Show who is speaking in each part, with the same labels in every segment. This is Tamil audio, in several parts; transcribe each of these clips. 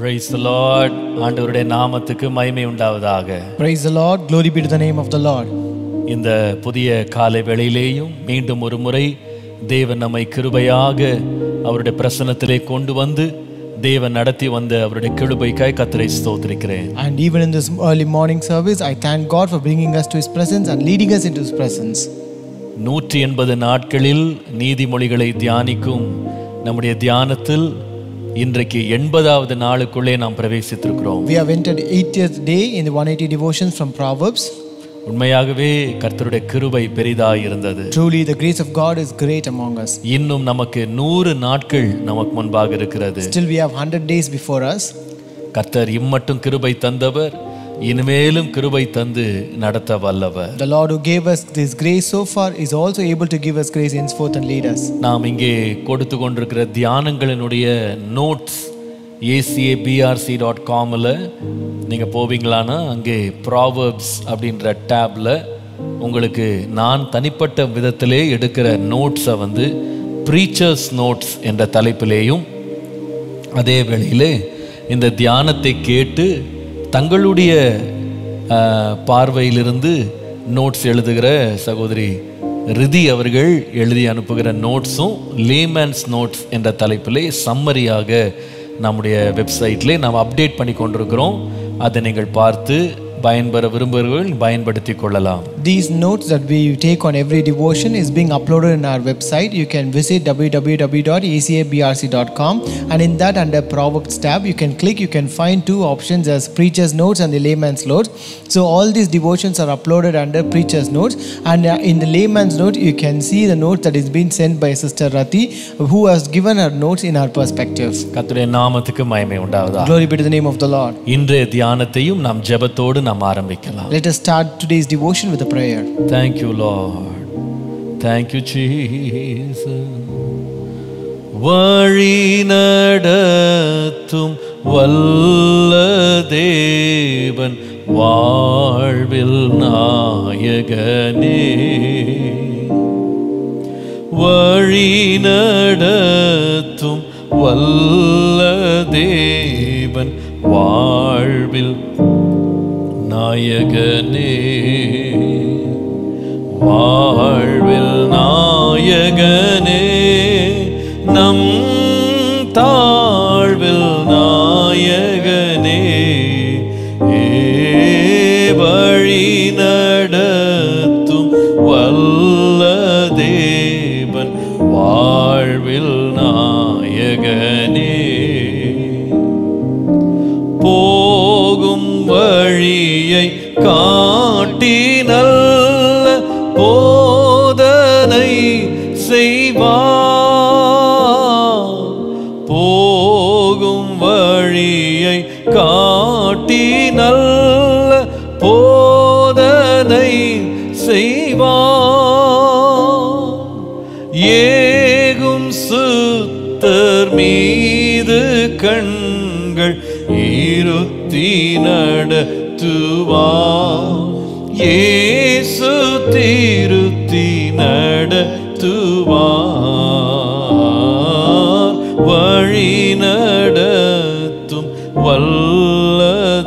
Speaker 1: Praise the Lord. ஆண்டவருடைய நாமத்துக்கு மகிமை உண்டாவதாக.
Speaker 2: Praise the Lord. Glory be to the name of the Lord.
Speaker 1: இந்த புதிய காலை வேளையிலேயும் மீண்டும் ஒரு முறை தேவன் நம்மை கிருபையாக அவருடைய பிரசன்னத்திலே கொண்டு வந்து தேவன் நடத்தி வந்த அவருடைய கிருபைக்காய் கர்த்தரை ஸ்தோத்திரிக்கிறேன்.
Speaker 2: And even in this early morning service, I thank God for bringing us to His presence and leading us into His presence.
Speaker 1: 180 நாட்களில் நீதிமொழிகளை தியானிக்கும் நம்முடைய தியானத்தில் இன்றைக்கு 80வது நாளுக்குள்ளே நாம் பிரவேசித்திருக்கிறோம்.
Speaker 2: We have entered 80th day in the 180 devotions from Proverbs.
Speaker 1: உண்மையாகவே கர்த்தருடைய கிருபை பெரிதாய் இருந்தது.
Speaker 2: Truly the grace of God is great among us.
Speaker 1: இன்னும் நமக்கு 100 நாட்கள் நமக்கு முன்பாக இருக்கிறது.
Speaker 2: Still we have 100 days before us.
Speaker 1: கர்த்தர் இம்மட்டும் கிருபை தந்தவர், இனிமேலும் கிருபை தந்து நடத்த வல்லவர்.
Speaker 2: The Lord who gave us this grace so far is also able to give us grace henceforth and lead us.
Speaker 1: நாம் இங்கே கொடுத்து கொண்டிருக்கிற தியானங்களினுடைய நோட்ஸ் acabrc.comல நீங்க போவீங்களானா அங்கே ப்ராவர்ப்ஸ் அப்படின்ற டேப்ல உங்களுக்கு நான் தனிப்பட்ட விதத்திலே எடுக்கிற நோட்ஸை வந்து ப்ரீச்சர்ஸ் நோட்ஸ் என்ற தலைப்பிலேயும் அதே வேளையிலே இந்த தியானத்தை கேட்டு தங்களுடைய பார்வையிலிருந்து நோட்ஸ் எழுதுகிற சகோதரி ரிதி அவர்கள் எழுதி அனுப்புகிற நோட்ஸும் லேமேன்ஸ் நோட்ஸ் என்ற தலைப்பிலே சம்மரியாக நம்முடைய வெப்சைட்லே நாம் அப்டேட் பண்ணி கொண்டிருக்கிறோம். அதை நீங்கள் பார்த்து பயன்பெற விரும்புகிறவர்கள் பயன்படுத்தி கொள்ளலாம்.
Speaker 2: These notes that we take on every devotion is being uploaded in our website. You can visit www.acabrc.com and in that under Proverbs tab you can click, you can find two options as Preacher's Notes and the Layman's Notes. So all these devotions are uploaded under Preacher's Notes and in the Layman's Note you can see the note that is being sent by Sister Rati who has given her notes in her perspective.
Speaker 1: கர்த்தருடைய நாமத்துக்கு மகிமை உண்டாவதாக.
Speaker 2: Glory be to the name of the Lord.
Speaker 1: இன்றைய தியானத்தையும் நாம் ஜெபத்தோடு நாம் ஆரம்பிக்கலாம்.
Speaker 2: Let us start today's devotion with a prayer.
Speaker 1: Thank you, Lord. Thank you, Jesus. வழி நடத்தும் வல்ல தேவன் வாழ்வில் நாயகனே, வழி நடத்தும் வல்ல தேவன் வாழ்வில் நாயகனே, வாழ்வில் நாயகனே, நம் தாழ்வில் நாயகனே, வழி நடத்தும் வல்ல தேவன் வாழ்வில் நாயகனே, போகும் வழியை காட்டி நல்ல போதனை செய்வார், போகும் வழியை காட்டி நல்ல போதனை செய்வார், ஏகும் சுத்தர் மீது கண்கள் இருத்தி நடத்துவார், இயேசு திருத்தி நடத்துவார், வழி நடத்தும் வல்ல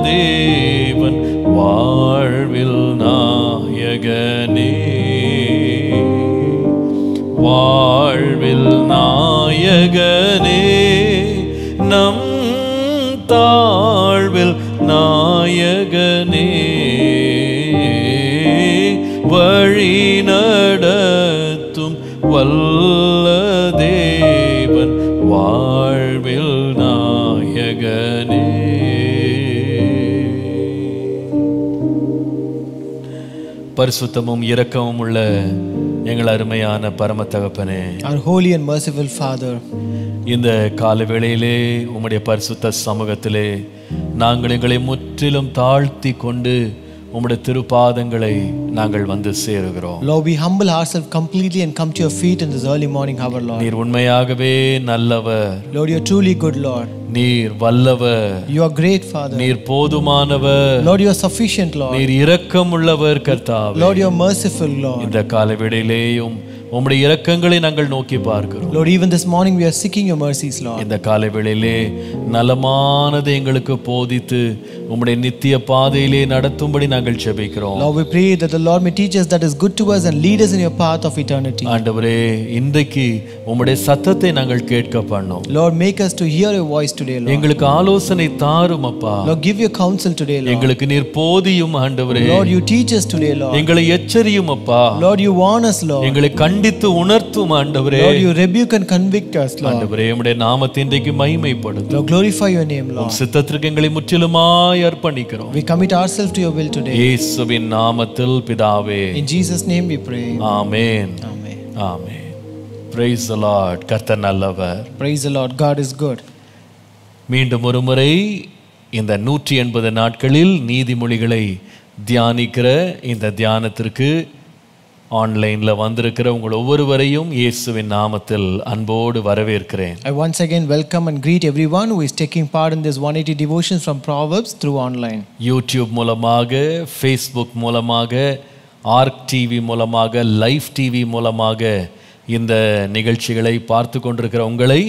Speaker 1: தேவன் வாழ்வில் நாயகனே, வாழ்வில் நாயகனே, நம் தாழ்வில் நாயகனே, வழி நடத்தும் வல்ல தேவன் வாழ்வில் நாயகனே. பரிசுத்தமும் இரக்கமும் உள்ள எங்கள் அருமையான பரம தகப்பனே,
Speaker 2: Our holy and merciful Father,
Speaker 1: இந்த கால வேளையிலே உம்முடைய பரிசுத்த சமூகத்திலே நாங்கள் எங்களை முற்றிலும் தாழ்த்தி கொண்டு உம்முடைய திருப்பாதங்களை நாங்கள் வந்து சேருகிறோம்.
Speaker 2: Lord, we humble ourselves completely and come to your feet in this early morning hour, Lord.
Speaker 1: நீர் உண்மையாகவே நல்லவர்.
Speaker 2: Lord, you are truly good, Lord.
Speaker 1: நீர் வல்லவர்.
Speaker 2: You are great, Father.
Speaker 1: நீர் போதுமானவர்.
Speaker 2: Lord, you are sufficient, Lord.
Speaker 1: நீர் இரக்கமுள்ளவர் கர்த்தாவே.
Speaker 2: Lord, you are merciful, Lord.
Speaker 1: இந்த காலவேளையிலேயும் உம்முடைய இரக்கங்களை நாங்கள் நோக்கி பார்க்கிறோம்.
Speaker 2: Lord, even this morning we are seeking your mercies, Lord.
Speaker 1: இந்த காலை வேளையிலே நலமானதை எங்களுக்கு போதித்து உம்முடைய நித்திய பாதையிலே நடத்தும்படி நாங்கள் ஜெபிக்கிறோம்.
Speaker 2: Lord, we pray that the Lord may teach us that is good to us and lead us in your path of eternity.
Speaker 1: ஆண்டவரே, இன்றைக்கு உம்முடைய சத்தத்தை நாங்கள் கேட்க பண்ணோம்.
Speaker 2: Lord, make us to hear your voice today, Lord.
Speaker 1: எங்களுக்கு ஆலோசனை தாரும் அப்பா.
Speaker 2: Lord, give your counsel today, Lord.
Speaker 1: எங்களுக்கு நீர் போதியும் ஆண்டவரே.
Speaker 2: Lord, you teach us today, Lord.
Speaker 1: எங்களை எச்சரியும் அப்பா.
Speaker 2: Lord, you warn us, Lord.
Speaker 1: எங்களை கண்டித்து உணர்த்தும் ஆண்டவரே.
Speaker 2: Lord, you rebuke and convict us, Lord.
Speaker 1: ஆண்டவரே, உம்முடைய நாமத்தை இன்றைக்கு மகிமைப்படுத்தும்.
Speaker 2: Lord, glorify your name, Lord.
Speaker 1: சித்தத்திற்கு எங்களை முற்றிலுமாய் அர்ப்பணிக்கிறோம்.
Speaker 2: We commit ourselves to your will today.
Speaker 1: இயேசுவின் நாமத்தில் பிதாவே.
Speaker 2: In Jesus' name we pray.
Speaker 1: Amen.
Speaker 2: Amen.
Speaker 1: Amen. Praise the Lord. கர்த்தர் நல்லவர்.
Speaker 2: Praise the Lord. God is good.
Speaker 1: மீண்டும் ஒரு முறை இந்த 180 நாட்களில் நீதிமொழிகளை தியானிக்கிற இந்த தியானத்திற்கு ஆன்லைன்ல வந்திருக்கிற உங்கள் ஒவ்வொருவரையும் இயேசுவின் நாமத்தில் அன்போடு வரவேற்கிறேன்.
Speaker 2: I once again welcome and greet everyone who is taking part in this 180 devotions from Proverbs through online.
Speaker 1: YouTube மூலமாக, ஃபேஸ்புக் மூலமாக, ஆர்க் டிவி மூலமாக, லைவ் டிவி மூலமாக இந்த நிகழ்ச்சிகளை பார்த்து கொண்டிருக்கிற உங்களை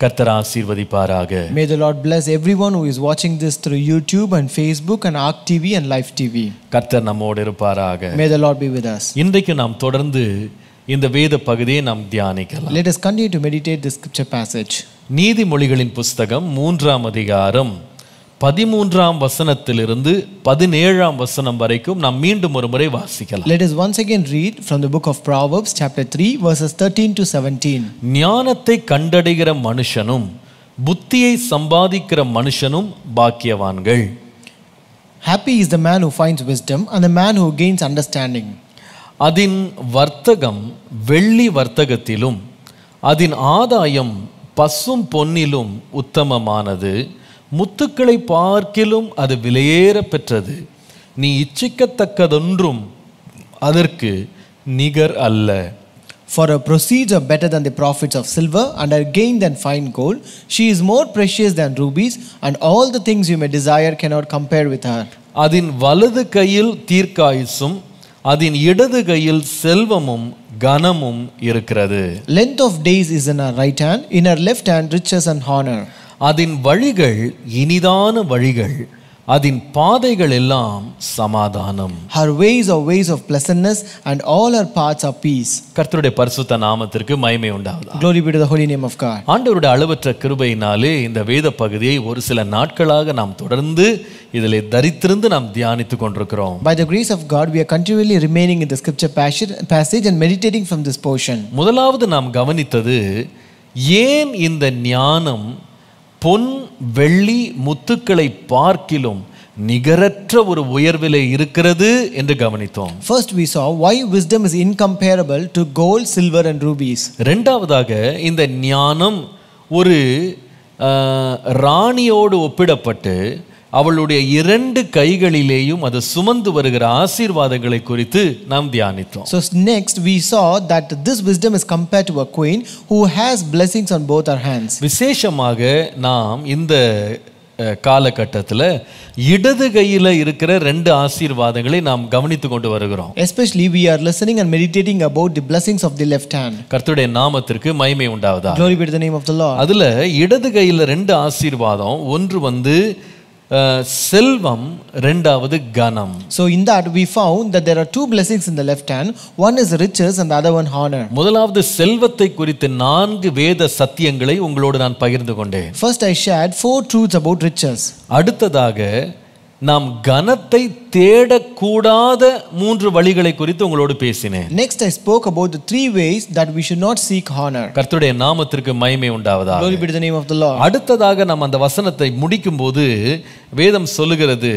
Speaker 1: கர்த்தர் ஆசீர்வதிப்பாராக.
Speaker 2: May the Lord bless everyone who is watching this through YouTube and Facebook and Arc TV and Live TV.
Speaker 1: கர்த்தர் நம்மோடு இருப்பாராக.
Speaker 2: May the Lord be with us.
Speaker 1: இன்றைக்கு நாம் தொடர்ந்து இந்த வேத பகுதியை நாம் தியானிக்கலாம்.
Speaker 2: Let us continue to meditate this scripture passage.
Speaker 1: நீதிமொழிகளின் புஸ்தகம் 3ஆம் அதிகாரம் 13ஆம் வசனத்திலிருந்து 17ஆம் வசனம் வரைக்கும் நாம் மீண்டும் ஒரு முறை வாசிக்கலாம்.
Speaker 2: Let us once again read from the book of Proverbs chapter 3 verses 13 to 17.
Speaker 1: ஞானத்தை கண்டடைகிற மனுஷனும் புத்தியை சம்பாதிக்கிற மனுஷனும் பாக்கியவான்கள்.
Speaker 2: Happy is the man who finds wisdom and the man who gains understanding.
Speaker 1: அதன் வர்த்தகம் வெள்ளி வர்த்தகத்திலும் அதன் ஆதாயம் பசும் பொன்னிலும் உத்தமமானது. முத்துக்களை பார்க்கிலும் அது விலையேற பெற்றது. நீ இச்சிக்கத்தக்கதொன்றும் அதற்கு நிகர் அல்ல.
Speaker 2: For her proceeds are better than the profits of silver, and her gain than fine gold. She is more precious than rubies, and all the things you may desire cannot compare with her.
Speaker 1: அதன் வலது கையில் தீர்க்காயுசும் அதன் இடது கையில் செல்வமும் கனமும் இருக்கிறது.
Speaker 2: Length of days is in her right hand, in her left hand riches and honor.
Speaker 1: அதன் வழிகள் இனிதான வழிகள், அதன் பாதைகள் எல்லாம் சமாதானம்.
Speaker 2: Her ways are ways of pleasantness, and all her paths are peace.
Speaker 1: கர்த்தருடைய பரிசுத்த நாமத்திற்கு மகிமை உண்டாவதாக.
Speaker 2: Glory be to the holy name of God.
Speaker 1: ஆண்டவருடைய அளவற்ற கிருபையினாலே இந்த வேத பகுதியை ஒரு சில நாட்களாக நாம் தொடர்ந்து இதிலே தரித்திருந்து நாம் தியானித்துக் கொண்டிருக்கிறோம்.
Speaker 2: By the grace of God, we are continually remaining in the scripture passage and meditating from this portion.
Speaker 1: முதலாவது நாம் கவனித்தது, ஏன் இந்த ஞானம் பொன் வெள்ளி முத்துக்களை பார்க்கிலும் நிகரற்ற ஒரு உயர்விலே இருக்கிறது என்று கவனித்தோம்.
Speaker 2: First we saw why wisdom is incomparable to gold, silver and rubies.
Speaker 1: இரண்டாவதாக இந்த ஞானம் ஒரு ராணியோடு ஒப்பிடப்பட்டு அவளுடைய 2 கைகளிலேயும் அது சுமந்து வருகிற ஆசீர்வாதங்களை குறித்து நாம் தியானித்தோம்.
Speaker 2: So next we saw that this wisdom is compared to a queen who has blessings on both her hands.
Speaker 1: விசேஷமாக நாம் இந்த காலகட்டத்தில் இடது கையில் இருக்கிற 2 ஆசீர்வாதங்களை நாம் கவனித்து கொண்டு வருகிறோம்.
Speaker 2: Especially we are listening and meditating about the blessings of the left hand.
Speaker 1: கர்த்தருடைய நாமத்திற்கு மகிமை உண்டாவதாக.
Speaker 2: Glory be to the name of the Lord.
Speaker 1: அதுல இடது கையில் 2 ஆசீர்வாதம், ஒன்று செல்வம், இரண்டாவது கனம்.
Speaker 2: So in that we found that there are 2 blessings in the left hand. One is riches and the other one honor.
Speaker 1: முதலாவது செல்வத்தை குறித்து 4 வேத சத்தியங்களை உங்களோடு நான் பகிர்ந்து கொண்டேன்.
Speaker 2: First I shared 4 truths about riches.
Speaker 1: அடுத்ததாக நாம் கனத்தை தேடக்கூடாத 3 வழிகளை குறித்து உங்களோடு பேசினேன்.
Speaker 2: Next I spoke about the 3 ways that we should not seek honor.
Speaker 1: கர்த்தருடைய நாமத்திற்கு மகிமை உண்டாவதாக.
Speaker 2: Glory be to the name of the Lord.
Speaker 1: அடுத்ததாக நாம் அந்த வசனத்தை முடிக்கும்போது வேதம் சொல்லுகிறது,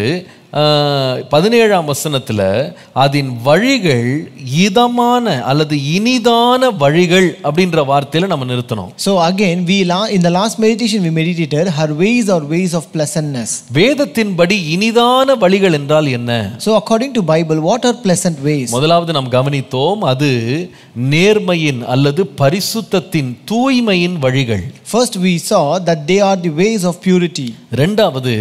Speaker 1: 17ஆம் வசனத்துல அதன் வழிகள் இதமான அல்லது இனிதான வழிகள் அப்படின்ற வார்த்தையில நம்ம நிறுத்தணும்.
Speaker 2: So again in the last meditation we meditated her ways are ways of pleasantness.
Speaker 1: வேதத்தின்படி இனிதான வழிகள் என்றால் என்ன?
Speaker 2: So according to Bible, what are pleasant ways?
Speaker 1: முதலாவது நாம் கவனித்தோம், அது நேர்மையின் அல்லது பரிசுத்தத்தின் தூய்மையின் வழிகள்.
Speaker 2: First we saw that they are the ways of purity.
Speaker 1: இரண்டாவது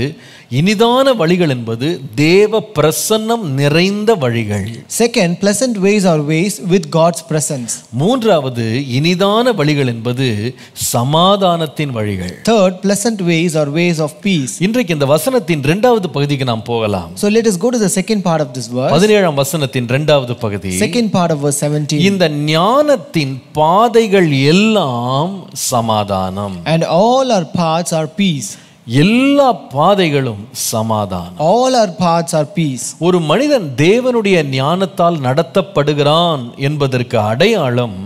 Speaker 1: இனிதான வழிகள் என்பது தேவ பிரசன்னம் நிறைந்த வழிகள்.
Speaker 2: Second, pleasant ways are ways with God's presence.
Speaker 1: மூன்றாவது இனிதான வழிகள் என்பது சமாதானத்தின் வழிகள்.
Speaker 2: Third, pleasant ways are ways of peace.
Speaker 1: இன்றைக்கு இந்த வசனத்தின் இரண்டாவது பகுதிக்கு நாம் போகலாம்.
Speaker 2: So let us go to the second part of this verse.
Speaker 1: 17ஆம் வசனத்தின் இரண்டாவது பகுதி.
Speaker 2: Second part of verse 17.
Speaker 1: இந்த ஞானத்தின் பாதைகள் எல்லாம் சமாதானம்.
Speaker 2: And all our paths are peace.
Speaker 1: எல்லா பாதைகளும் சமாதானம்.
Speaker 2: All our paths are peace.
Speaker 1: ஒரு மனிதன் தேவனுடைய ஞானத்தால் நடத்தப்படுகிறான் என்பதற்கு அடையாளம்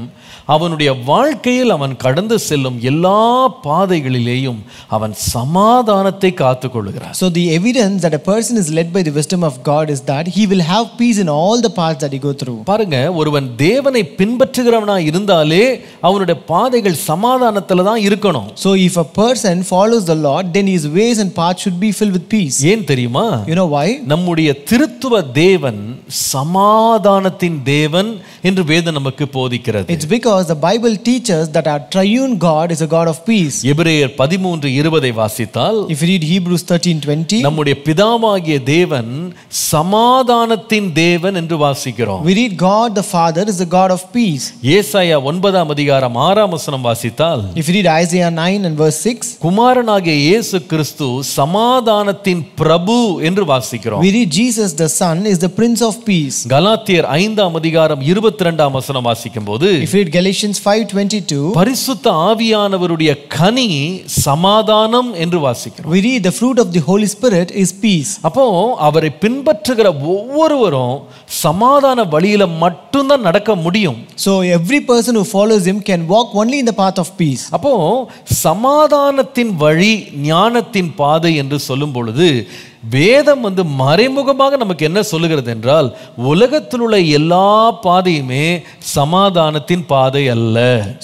Speaker 1: அவனுடைய வாழ்க்கையில் அவன் கடந்து செல்லும் எல்லா பாதைகளிலேயும் அவன் சமாதானத்தை காத்துக்கொள்கிறான்.
Speaker 2: So the evidence that a person is led by the wisdom of God is that he will have peace in all the paths that he go through.
Speaker 1: பாருங்க, ஒருவன் தேவனை பின்பற்றுகிறவனா இருந்தாலே அவனுடைய பாதைகள் சமாதானத்துல தான் இருக்கணும்.
Speaker 2: So if a person follows the Lord, then his ways and paths should be filled with peace.
Speaker 1: ஏன் தெரியுமா?
Speaker 2: You know why?
Speaker 1: நம்முடைய திருத்துவ தேவன் சமாதானத்தின் தேவன் என்று வேதம் நமக்கு போதிக்கிறது.
Speaker 2: It's because the Bible teaches that our triune God is a God of peace.
Speaker 1: எபிரேயர் 13:20 வாசித்தால்,
Speaker 2: If you read Hebrews 13:20,
Speaker 1: நம்முடைய பிதாவாகிய தேவன் சமாதானத்தின் தேவன் என்று வாசிக்கிறோம்.
Speaker 2: we read God the Father is the God of peace.
Speaker 1: ஏசாயா 9ஆம் அதிகாரம் 6ஆம் வசனம் வாசித்தால்,
Speaker 2: If you read Isaiah 9 and verse 6,
Speaker 1: குமாரனாகிய இயேசு கிறிஸ்து சமாதானத்தின் பிரபு என்று வாசிக்கிறோம்.
Speaker 2: we read Jesus the Son is the Prince of Peace.
Speaker 1: கலாத்தியர் 5ஆம் அதிகாரம் 22ஆம் வசனம் வாசிக்கும்போது,
Speaker 2: If you read Galatians 5:22,
Speaker 1: பரிசுத்த ஆவியானவருடைய கனி சமாதானம் என்று வாசிக்கிறோம்.
Speaker 2: we read the fruit of the Holy Spirit is peace.
Speaker 1: அப்போ அவரை பின்பற்றுகிற ஒவ்வொருவரும் சமாதான வழியில மட்டும்தான் நடக்க முடியும்.
Speaker 2: So every person who follows him can walk only in the path of peace.
Speaker 1: அப்போ சமாதானத்தின் வழி ஞானத்தின் பாதை என்று சொல்லும் பொழுது வேதம் மறைமுகமாக நமக்கு என்ன சொல்லுகிறது என்றால், உலகத்தில் உள்ள எல்லா பாதையுமே சமாதானத்தின் பாதை அல்ல.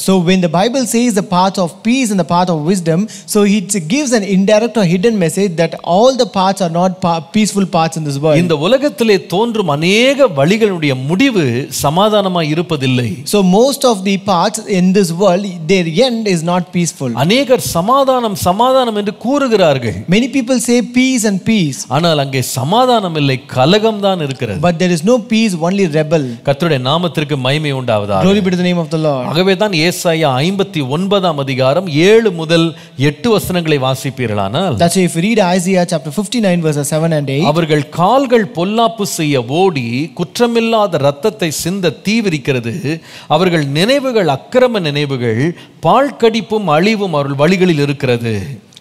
Speaker 2: So when the Bible says the path of peace and the path of wisdom, so it gives an indirect or hidden message that all the paths are not peaceful paths in this world.
Speaker 1: இந்த உலகத்திலே தோன்றும் அநேக வழிகளுடைய முடிவு சமாதானமாய் இருப்பதில்லை.
Speaker 2: So most of the paths in this world, their end is not peaceful.
Speaker 1: அநேகர் சமாதானம் சமாதானம் என்று கூறுகிறார்கள்.
Speaker 2: Many people say peace and peace.
Speaker 1: ஆனால் அங்கே சமாதானம் இல்லை, கலகம் தான் இருக்கிறது.
Speaker 2: But there is no peace, only rebel.
Speaker 1: கர்த்தருடைய நாமத்திற்கு மகிமை உண்டாவதாக.
Speaker 2: Glory be to the name of the Lord.
Speaker 1: ஆகவே தான் ஏசாயா 59ஆம் அதிகாரம் 7 முதல் 8 வசனங்களை வாசிப்பீர்களானால்,
Speaker 2: That's why if you read Isaiah chapter 59 verses 7 and 8,
Speaker 1: அவர்கள் கால்கள் பொல்லாப்பு செய்ய ஓடி குற்றமில்லாத இரத்தத்தை சிந்த தீவிரிக்கிறது. அவர்கள் நினைவுகள் அக்கிரம நினைவுகள், பாழ்கடிப்பும் அழிவும் அவர்கள் வழிகளில் இருக்கிறது.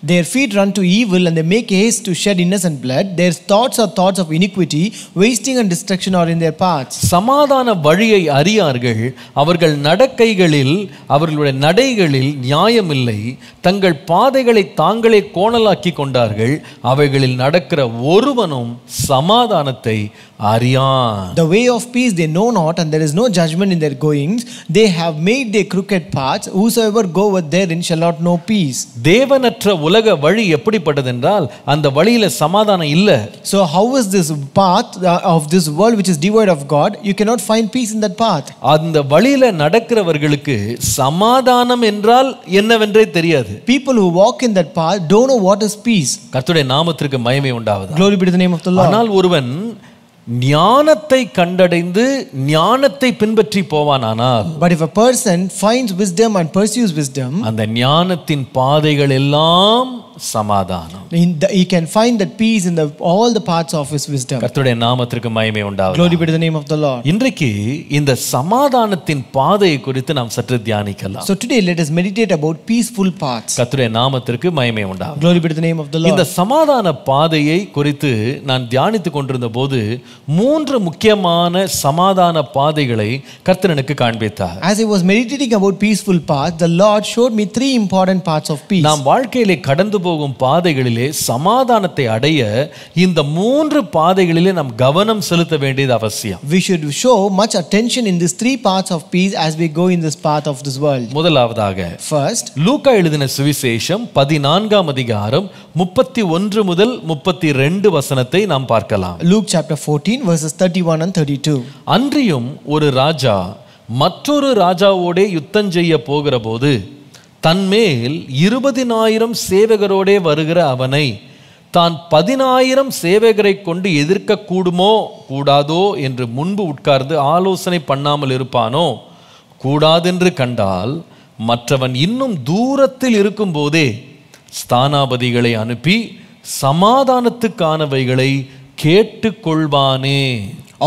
Speaker 2: their feet run to evil and they make haste to shed innocent blood. Their thoughts are thoughts of iniquity, wasting and destruction are in their paths.
Speaker 1: சமாதான வழியை அறியார்கள். அவர்கள் நடக்கைகளில் அவர்களுடைய நடைகளில் நியாயமில்லை. தங்கள் பாதைகளை தாங்களே கோணலாக்கி கொண்டார்கள். அவைகளில் நடக்கிற ஒருவனும் சமாதானத்தை அறியான்.
Speaker 2: The way of peace they know not, and there is no judgment in their goings. They have made their crooked paths. Whosoever goeth therein shall not know peace.
Speaker 1: தேவனற்ற உலக வழி எப்படிப்பட்டது என்றால், அந்த வழியில சமாதானம் இல்ல.
Speaker 2: So how is this path of this world which is devoid of God? You cannot find peace in that path.
Speaker 1: அந்த வழியில நடக்கிறவர்களுக்கு சமாதானம் என்றால் என்னவென்றே தெரியாது.
Speaker 2: People who walk in that path don't know what is peace.
Speaker 1: கர்த்தருடைய நாமத்திற்கு மகிமை உண்டாவதாக.
Speaker 2: Glory be to the name of the Lord.
Speaker 1: ஆனால் ஒருவன் ஞானத்தை கண்டடைந்து ஞானத்தை பின்பற்றி போவானானால்,
Speaker 2: But if a person finds wisdom and pursues wisdom,
Speaker 1: அந்த ஞானத்தின் பாதைகள் எல்லாம் சமாதானம்.
Speaker 2: he can find that peace in all the paths of his wisdom.
Speaker 1: கர்த்தருடைய நாமத்திற்கு மகிமை உண்டாவதாக.
Speaker 2: Glory be to the name of the Lord.
Speaker 1: இன்றைக்கு இந்த சமாதானத்தின் பாதையை குறித்து நாம் சற்று தியானிக்கலாம்.
Speaker 2: So today let us meditate about peaceful paths.
Speaker 1: கர்த்தருடைய நாமத்திற்கு மகிமை உண்டாவதாக.
Speaker 2: Glory be to the name of the Lord.
Speaker 1: இந்த சமாதான பாதையை குறித்து நான் தியானித்துக் கொண்டிருந்த போது 3 முக்கியமான சமாதான பாதைகளை கர்த்தர் எனக்கு காண்பித்தார்.
Speaker 2: As I was meditating about peaceful paths, the Lord showed me 3 important paths of peace.
Speaker 1: நாம் வாழ்க்கையிலே கடந்து போகும் பாதைகளிலே சமாதானத்தை அடைய இந்த 3 பாதைகளிலே நாம் கவனம் செலுத்த வேண்டியது அவசியம்.
Speaker 2: We should show much attention in these 3 paths of peace as we go in this path of this world.
Speaker 1: முதலாவதாக,
Speaker 2: First,
Speaker 1: லூக்கா எழுதின சுவிசேஷம் 14ஆம் அதிகாரம் 31 முதல் 32 வசனத்தை நாம் பார்க்கலாம்.
Speaker 2: Luke chapter 14 verses 31 and 32.
Speaker 1: அன்றியும் ஒரு ராஜா மற்றொரு ராஜாவோடே யுத்தம் செய்ய போகிற போது தன்மேல் 20,000 சேவகரோடே வருகிற அவனை தான் 10,000 சேவகரை கொண்டு எதிர்க்க கூடுமோ கூடாதோ என்று முன்பு உட்கார்ந்து ஆலோசனை பண்ணாமல் இருப்பானோ? கூடாதென்று கண்டால் மற்றவன் இன்னும் தூரத்தில் இருக்கும் போதே ஸ்தானாபதிகளை அனுப்பி சமாதானத்துக்கானவைகளை கேட்டுக்கொள்வானே.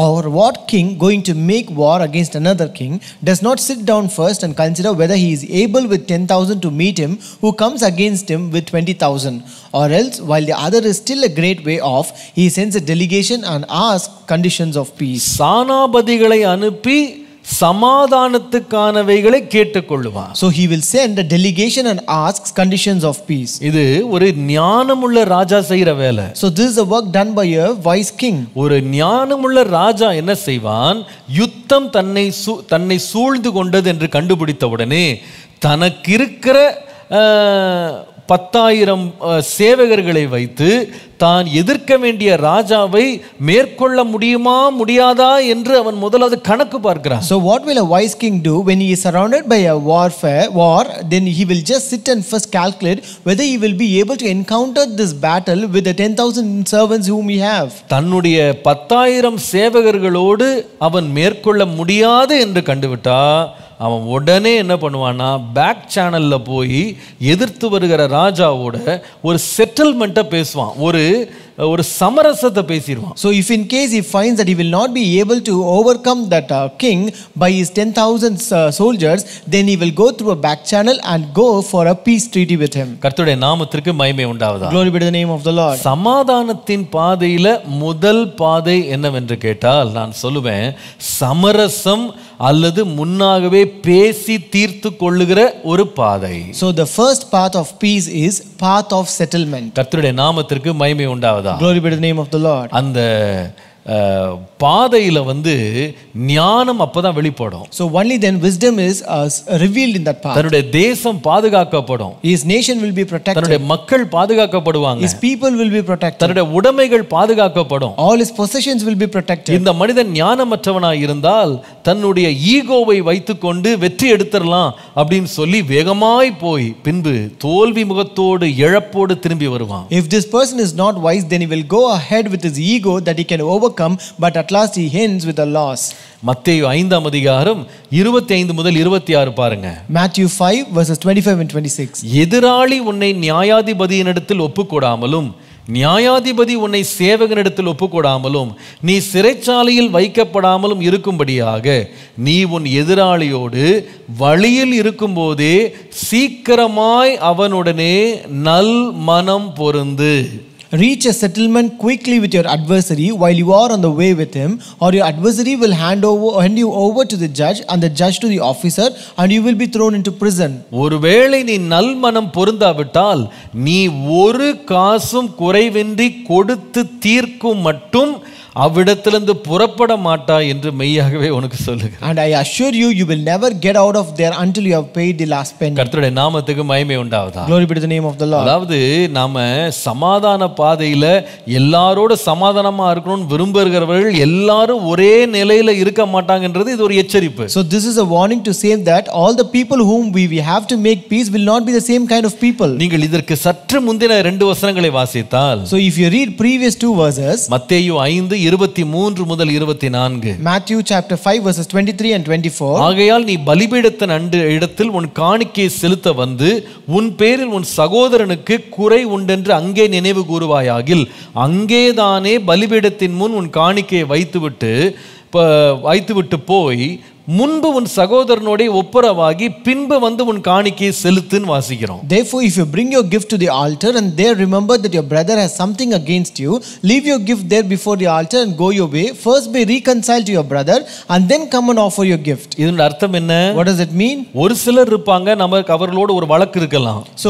Speaker 2: Or what king going to make war against another king does not sit down first and consider whether he is able with 10,000 to meet him who comes against him with 20,000? Or else, while the other is still a great way off, he sends a delegation and asks conditions of peace.
Speaker 1: சானாபதிகளை அனுப்பி சமாதானத்துக்கானவைகளை கேட்டுக்கொள்வான்.
Speaker 2: So he will send a delegation and asks conditions of peace.
Speaker 1: இது ஒரு ஞானமுள்ள ராஜா செய்யற வேலை.
Speaker 2: So this is a work done by a wise king.
Speaker 1: ஒரு ஞானமுள்ள ராஜா என்ன செய்வான்? யுத்தம் தன்னை சூழ்ந்து கொண்டது என்று கண்டுபிடித்த உடனே தனக்கு இருக்கிற 10,000 சேவகர்களை வைத்து தான் எதிர்க்க வேண்டிய ராஜாவை மேற்கொள்ள முடியுமா முடியாதா என்று அவன் முதலாவது கணக்கு பார்க்கிறான்.
Speaker 2: So what will a wise king do when he is surrounded by a war? Then he will just sit and first calculate whether he will be able to encounter this battle with the 10,000 servants whom he have.
Speaker 1: தன்னுடைய 10,000 சேவகர்களோடு அவன் மேற்கொள்ள முடியாது என்று கண்டுவிட்டா அவன் உடனே என்ன பண்ணுவான்னா பேக் சேனல்ல போய் எதிர்த்து வருகிற ராஜாவோட ஒரு செட்டில்மெண்ட்டை பேசுவான், ஒரு சமரசத்தை பேசிடுவான்.
Speaker 2: So if in case he finds that he will not be able to overcome that king by his 10,000 soldiers, then he will go through a back channel and go for a peace treaty with him.
Speaker 1: கர்த்தருடைய நாமத்திற்கு மகிமை உண்டாவதாக.
Speaker 2: Glory be to the name of the Lord.
Speaker 1: சமாதானத்தின் பாதையில முதல் பாதை என்னவென்று கேட்டால் நான் சொல்லுவேன் சமரசம் அல்லது முன்னாகவே பேசி தீர்த்து கொள்ளுகிற ஒரு பாதை.
Speaker 2: So the first path of peace is path of settlement.
Speaker 1: கர்த்தருடைய நாமத்திற்கு மகிமை உண்டாவதாக.
Speaker 2: Glory be to the name of the Lord.
Speaker 1: அந்த பாதையில ஞானம் அப்பதான் வெளிப்படும்.
Speaker 2: So only then wisdom is revealed in that path.
Speaker 1: தன்னுடைய தேசம் பாதுகாக்கப்படும்.
Speaker 2: His nation will be protected.
Speaker 1: தன்னுடைய மக்கள் பாதுகாக்கப்படுவாங்க.
Speaker 2: His people will be protected.
Speaker 1: தன்னுடைய உடைமைகள் பாதுகாக்கப்படும்.
Speaker 2: All his possessions will be protected.
Speaker 1: இந்த மனிதன் ஞானமற்றவனாய் இருந்தால் தன்னுடைய ஈகோவை வைத்துக்கொண்டு வெற்றி எடுத்துறலாம் அப்படின்னு சொல்லி வேகமாய் போய் பின்பு தோல்வி முகத்தோடு இழப்போடு திரும்பி வருவான்.
Speaker 2: If this person is not wise, then he will go ahead with his ego that he can overcome, but at last he ends with a loss.
Speaker 1: மத்தேயு 5ஆம் அதிகாரம் 25 முதல் 26 பாருங்க.
Speaker 2: Matthew 5 verses 25 and 26.
Speaker 1: எதிராளி உன்னை நியாயாதிபதியினிடத்தில் ஒப்புக்கொடாமலும் நியாயாதிபதி உன்னை சேவகனிடத்தில் ஒப்புக்கொடாமலும் நீ சிறைச்சாலையில் வைக்கப்படாமலும் இருக்கும்படியாக நீ உன் எதிராளியோடு வழியில் இருக்கும்போதே சீக்கிரமாய் அவனுடனே நல் மனம் பொருந்து.
Speaker 2: Reach a settlement quickly with your adversary while you are on the way with him, or your adversary will hand you over to the judge and the judge to the officer, and you will be thrown into prison.
Speaker 1: ஒருவேளை நீ நல் மனம் பொருந்தாவிட்டால் நீ ஒரு காசும் குறைவின்றி கொடுத்து தீர்க்கும் மட்டும் அவ்விடத்திலிருந்து புறப்பட மாட்டாய் என்று மெய்யாகவே உனக்கு சொல்லுகிறேன்.
Speaker 2: And I assure you, you will never get out of there until you have paid the last penny.
Speaker 1: கர்த்தருடைய நாமத்துக்கு மகிமை உண்டாவதாக.
Speaker 2: Glory be to the name of the Lord.
Speaker 1: அதாவது நாம சமாதான பாதையில எல்லாரோட சமாதானமா இருக்கணும்னு விரும்புகிறவர்கள் எல்லாரும் ஒரே நிலையில இருக்க மாட்டாங்கன்றது இது ஒரு எச்சரிப்பு.
Speaker 2: So this is a warning to say that all the people whom we have to make peace will not be the same kind of people.
Speaker 1: நீங்கள் இதற்கு சற்று முந்தின 2 வசனங்களை வாசித்தால்,
Speaker 2: so if you read previous 2 verses,
Speaker 1: மத்தேயு 5:23 முதல் 24,
Speaker 2: Matthew chapter 5 verses 23 and 24,
Speaker 1: ஆகையால் நீ பலிபீடத்தின் இடத்தில் உன் காணிக்கையை செலுத்த வந்து உன் பேரில் உன் சகோதரனுக்கு குறை உண்டென்று அங்கே நினைவு கூறுவாயாகில் அங்கேதானே பலிபீடத்தின் முன் உன் காணிக்கையை வைத்துவிட்டு போய் முன்பு உன் சகோதரனோட ஒப்புரவாகி பின்பு வந்து உன் காணிக்கையை செலுத்துன்னு வாசிக்கிறோம்.
Speaker 2: Therefore if you bring your gift to the altar and there remember that your brother has something against you, leave your gift there before the altar and go your way. First be reconciled to your brother and then come and offer your gift.
Speaker 1: இதன் அர்த்தம் என்ன?
Speaker 2: What does it mean?
Speaker 1: ஒரு சிலர் இருப்பாங்க, நமக்கு அவர்களோட ஒரு வழக்கு இருக்கலாம்.
Speaker 2: So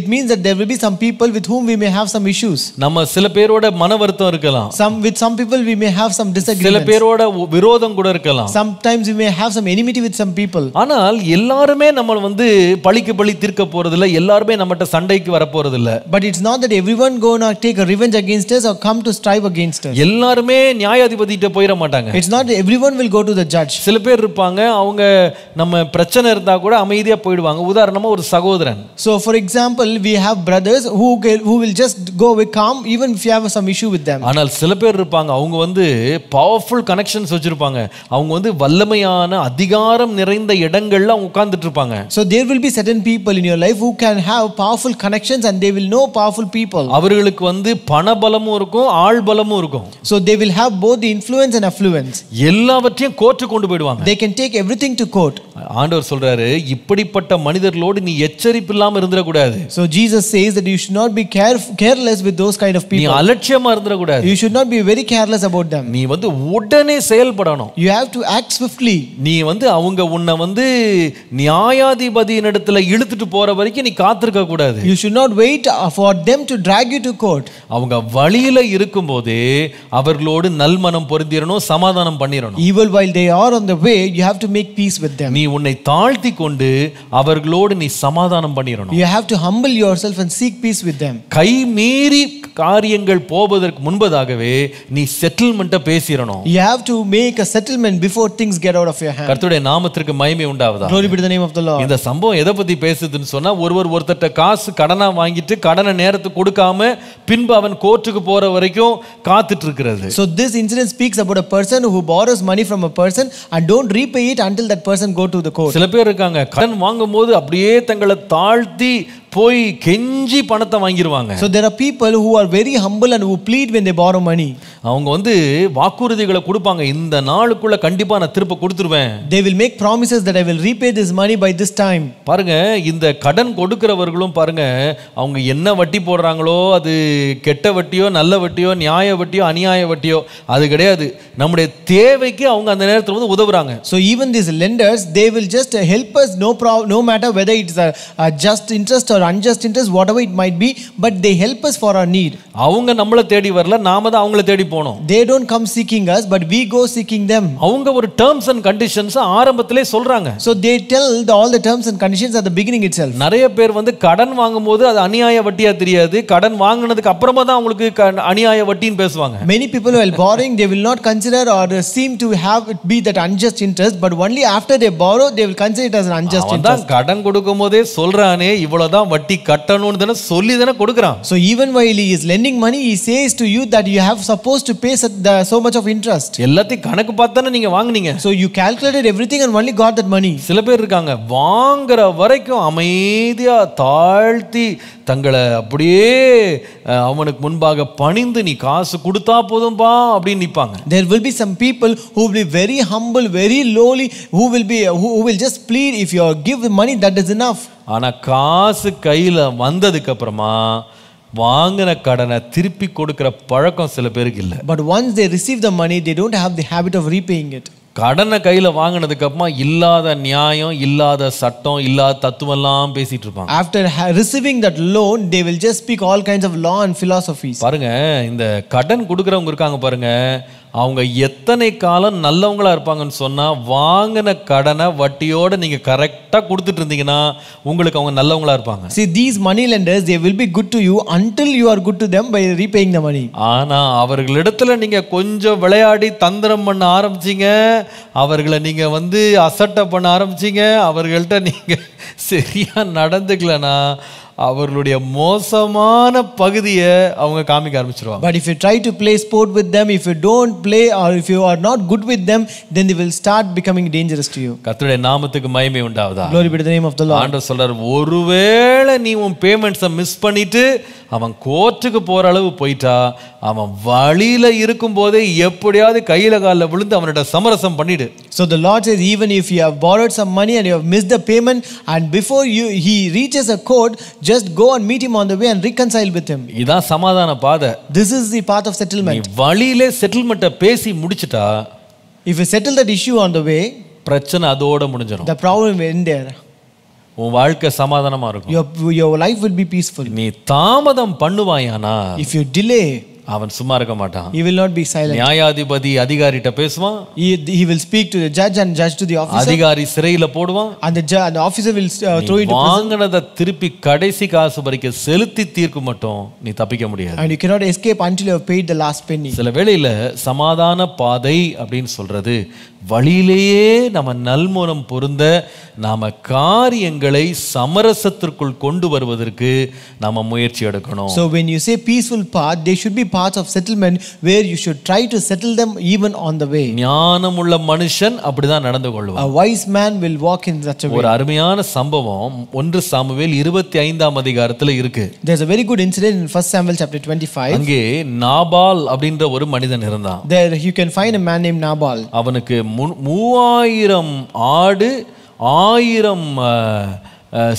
Speaker 2: it means that there will be some people with whom we may have some issues.
Speaker 1: நம்ம சில பேரோட மன வருத்தம் இருக்கலாம்.
Speaker 2: With some people we may have some disagreements.
Speaker 1: சில பேரோட விரோதம் கூட இருக்கலாம்.
Speaker 2: Sometimes we may have some enmity with some people.
Speaker 1: ஆனால் எல்லாருமே நம்ம வந்து பழிக்கு பழி தீர்க்க போறதில்ல, எல்லாருமே நம்மகிட்ட சண்டைக்கு வர போறதில்ல.
Speaker 2: But it's not that everyone gonna take a revenge against us or come to strive against us.
Speaker 1: எல்லாருமே நியாயாதிபதிகிட்ட போயிட மாட்டாங்க.
Speaker 2: It's not that everyone will go to the judge.
Speaker 1: சில பேர் இருப்பாங்க, அவங்க நம்ம பிரச்சனை இருந்தா கூட அமைதியா போயிடுவாங்க. உதாரணமா ஒரு சகோதரன்.
Speaker 2: So for example, we have brothers who will just go away calm even if you have some issue with them.
Speaker 1: ஆனால் சில பேர் இருப்பாங்க, அவங்க வந்து பவர்ஃபுல் கனெக்ஷன்ஸ் வச்சிருப்பாங்க. அவங்க வந்து வல்லமையான அதிகாரம் நிறைந்த இடங்கள்ல அவங்க உட்கார்ந்துட்டு இருப்பாங்க.
Speaker 2: So there will be certain people in your life who can have powerful connections and they will know powerful people.
Speaker 1: அவர்களுக்கு வந்து பணபலமும் இருக்கும், ஆள் பலமும் இருக்கும்.
Speaker 2: So they will have both the influence and affluence.
Speaker 1: எல்லாவற்றையும் கோர்ட்டுக்கு கொண்டு போயிடுவாங்க.
Speaker 2: They can take everything to court.
Speaker 1: ஆண்டவர் சொல்றாரு, இப்படிப்பட்ட மனிதர்களோடு நீ எச்சரிப்பு இல்லாம இருந்திர கூடாது.
Speaker 2: So Jesus says that you should not be careless with those kind of
Speaker 1: நீ
Speaker 2: people.
Speaker 1: அலட்சியமா இருந்திர கூடாது.
Speaker 2: You should not be very careless about them.
Speaker 1: நீ வந்து உடனே செயல்படணும்.
Speaker 2: You have to act swiftly.
Speaker 1: நீ வந்து அவங்க உன்னை வந்து நியாயாதிபதியினிடத்துல இழுத்துட்டு போற வரைக்கும் நீ காத்திருக்க கூடாது.
Speaker 2: You should not wait for them to drag you to court.
Speaker 1: அவங்க வழியில இருக்கும்போதே அவர்களோடு நல்மனம் பொருந்திரணும், சமாதானம் பண்ணிரணும்.
Speaker 2: Even while they are on the way, you have to make peace with them.
Speaker 1: நீ உன்னை தாழ்த்தி கொண்டு அவர்களோடு நீ சமாதானம் பண்ணிரணும்.
Speaker 2: You have to humble yourself and seek peace with them.
Speaker 1: கை மீறி காரியங்கள் போவதற்கு முன்பதாகவே நீ செட்டில்மெண்ட்டை பேசிரணும்.
Speaker 2: You have to make a settlement before things get out of your hand.
Speaker 1: கர்த்தருடைய நாமத்திற்கு மகிமை உண்டாவதாக.
Speaker 2: Glory be to the name of the Lord.
Speaker 1: இந்த சம்பவம் எதை பத்தி பேசுதுன்னு சொன்னா, ஒருத்தட்ட காசு கடனா வாங்கிட்டு கடனை நேரத்துக்கு கொடுக்காம பின்பு அவன் கோர்ட்டுக்கு போற வரைக்கும் காத்துட்டு இருக்கிறது.
Speaker 2: So this incident speaks about a person who borrows money from a person and don't repay it until that person go to the court.
Speaker 1: சில பேர் இருக்காங்க, கடன் வாங்கும்போது அப்படியே தங்களை தாழ்த்தி போய் கெஞ்சி பணத்தை வாங்கிடுவாங்க.
Speaker 2: So there are people who are very humble and who plead when they borrow money.
Speaker 1: அவங்க வந்து வாக்குறுதிகளை கொடுப்பாங்க, இந்த நாளுக்குள்ள கண்டிப்பா நான் திருப்ப கொடுத்துருவேன்.
Speaker 2: They will make promises that I will repay this money by this time.
Speaker 1: பாருங்க, இந்த கடன் கொடுக்கிறவர்களும் பாருங்க, அவங்க என்ன வட்டி போடுறாங்களோ அது கெட்ட வட்டியோ நல்ல வட்டியோ நியாய வட்டியோ அநியாய வட்டியோ அது கிடையாது. நம்முடைய தேவைக்கு அவங்க அந்த நேரத்தில் வந்து உதவுறாங்க.
Speaker 2: So even these lenders, they will just help us no matter whether it's a just interest or unjust interest, whatever it might be, but they help us for our need.
Speaker 1: அவங்க நம்மளை தேடி வரல, நாம தான் அவங்கள தேடி போனோம்.
Speaker 2: They don't come seeking us, but we go seeking them.
Speaker 1: அவங்க ஒரு terms and conditions ஆரம்பத்திலே சொல்றாங்க.
Speaker 2: So they tell all the terms and conditions at the beginning itself.
Speaker 1: நிறைய பேர் வந்து கடன் வாங்கும்போது அது அநியாய வட்டியா தெரியாது, கடன் வாங்குனதுக்கு அப்புறமா தான் அவங்களுக்கு அநியாய வட்டின்னு பேசுவாங்க.
Speaker 2: Many people while borrowing, they will not consider or seem to have it be that unjust interest, but only after they borrow they will consider it as an unjust interest.
Speaker 1: கடன் கொடுக்கும்போதே சொல்றானே இவ்வளவுதான் வட்டி கட்டணும்னு சொல்லி தான கொடுக்கறான்.
Speaker 2: So even while he is lending money, he says to you that you have supposed to pay so much of interest.
Speaker 1: எல்லாத்தையும் கணக்கு பார்த்தானே நீங்க வாங்குனீங்க.
Speaker 2: So you calculated everything and only got that money.
Speaker 1: சில பேர் இருக்காங்க, வாங்குற வரைக்கும் அமைதியா தாழ்த்தி தங்களை அப்படியே அவனுக்கு முன்பாக பணிந்து நீ காசு கொடுத்தா போதும்பா அப்படின்னு நிப்பாங்க.
Speaker 2: There will be some people who will be very humble, very lowly, who will just plead, if you give the money, that is enough.
Speaker 1: ஆனா காசு கையில வந்ததுக்கு அப்புறமா வாங்கின கடனை திருப்பி கொடுக்கிற பழக்கம் சில பேருக்கு இல்லை.
Speaker 2: But once they receive the money, they don't have the habit of repaying it.
Speaker 1: கடனை கையில வாங்கினதுக்கு அப்புறமா இல்லாத நியாயம், இல்லாத சட்டம், இல்லாத தத்துவம் எல்லாம் பேசிட்டு இருப்பாங்க.
Speaker 2: After receiving that loan, they will just speak all kinds of law and philosophies.
Speaker 1: பாருங்க, இந்த கடன் கொடுக்கறவங்க இருக்காங்க பாருங்க, அவங்க எத்தனை காலம் நல்லவங்களா இருப்பாங்கன்னு சொன்னா, வாங்கின கடனை வட்டியோட நீங்க கரெக்டா கொடுத்துட்டு இருந்தீங்கன்னா உங்களுக்கு அவங்க நல்லவங்களா இருப்பாங்க.
Speaker 2: See, these money lenders, they will be good to you until you are good to them by repaying the money.
Speaker 1: ஆனா அவர்களிடத்துல நீங்க கொஞ்சம் விளையாடி தந்திரம் பண்ண ஆரம்பிச்சீங்க, அவர்களை நீங்க வந்து அசட்டை பண்ண ஆரம்பிச்சீங்க, அவர்கள்ட்ட நீங்க சரியா நடந்துக்கலனா அவர்களுடைய மோசமான பகுதியை அவங்க காமிக்க ஆரம்பிச்சிருவாங்க.
Speaker 2: But if you try to play sport with them, if you don't play or if you are not good with them, then they will start becoming dangerous to you.
Speaker 1: கர்த்தருடைய நாமத்துக்கு மகிமை உண்டாவதா.
Speaker 2: Glory be to the name of the Lord.
Speaker 1: ஆண்டவர் சொல்றார், ஒருவேளை நீ உன் பேமெண்ட்ஸை மிஸ் பண்ணிட்டு அவன் கோர்ட்டுக்கு போற அளவு போயிட்டா, அவன் வழியில இருக்கும் போதே எப்படியாவது கையில காலில் விழுந்து அவனோட சமரசம் பண்ணிடு.
Speaker 2: So the Lord says, even if you have borrowed some money and you have missed the payment, and before he reaches a court, just go and meet him on the way and reconcile with him.
Speaker 1: இதான் சமாதான பாதை.
Speaker 2: This is the path of settlement.
Speaker 1: நீ வழியிலே செட்டில்மெண்ட்டை பேசி முடிச்சிட்டா,
Speaker 2: if you settle that issue on the way,
Speaker 1: பிரச்சனை அதோட முடிஞ்சிடும்.
Speaker 2: the problem will end there.
Speaker 1: உன் வாழ்க்கை சமாதானமா இருக்கும்.
Speaker 2: Your life will be peaceful.
Speaker 1: நீ தாமதம் பண்ணுவாயானா,
Speaker 2: if you delay,
Speaker 1: அவன் சும்மா இருக்க மாட்டான்.
Speaker 2: he will not be silent.
Speaker 1: நியாயாதிபதி அதிகாரிட்ட பேசுவான்,
Speaker 2: He will speak to the judge and judge to the officer,
Speaker 1: அதிகாரி சிறையில போடுவான்,
Speaker 2: and the officer will throw into prison,
Speaker 1: வாங்கினதை திருப்பி கடைசி காசு வரைக்கும் செலுத்தி தீர்க்க மட்டும் நீ தப்பிக்க முடியாது.
Speaker 2: and you cannot escape until you have paid the last penny.
Speaker 1: சில வேளையில சமாதான பாதை அப்படின்னு சொல்றது வழியிலேயே நம்ம நல்மனம் பொருந்த நாம காரியங்களை சமரசத்திற்குள் கொண்டு வருவதற்கு நாம முயற்சி எடுக்கணும்.
Speaker 2: So when you say peaceful path, they should be paths of settlement where you should try to settle them even on the way.
Speaker 1: ஞானமுள்ள மனுஷன் அப்படிதான் நடந்து கொள்வான்.
Speaker 2: A wise man will walk in such a way.
Speaker 1: ஒரு அருமையான சம்பவம் 1 சாமுவேல் 25ஆம் அதிகாரத்துல இருக்கு.
Speaker 2: There's a very good incident in 1 Samuel chapter 25.
Speaker 1: அங்கே நாபால் அப்படின்ற ஒரு மனிதன் இருந்தான்.
Speaker 2: There you can find a man named Nabal.
Speaker 1: அவனுக்கு 3000 ஆடு 1000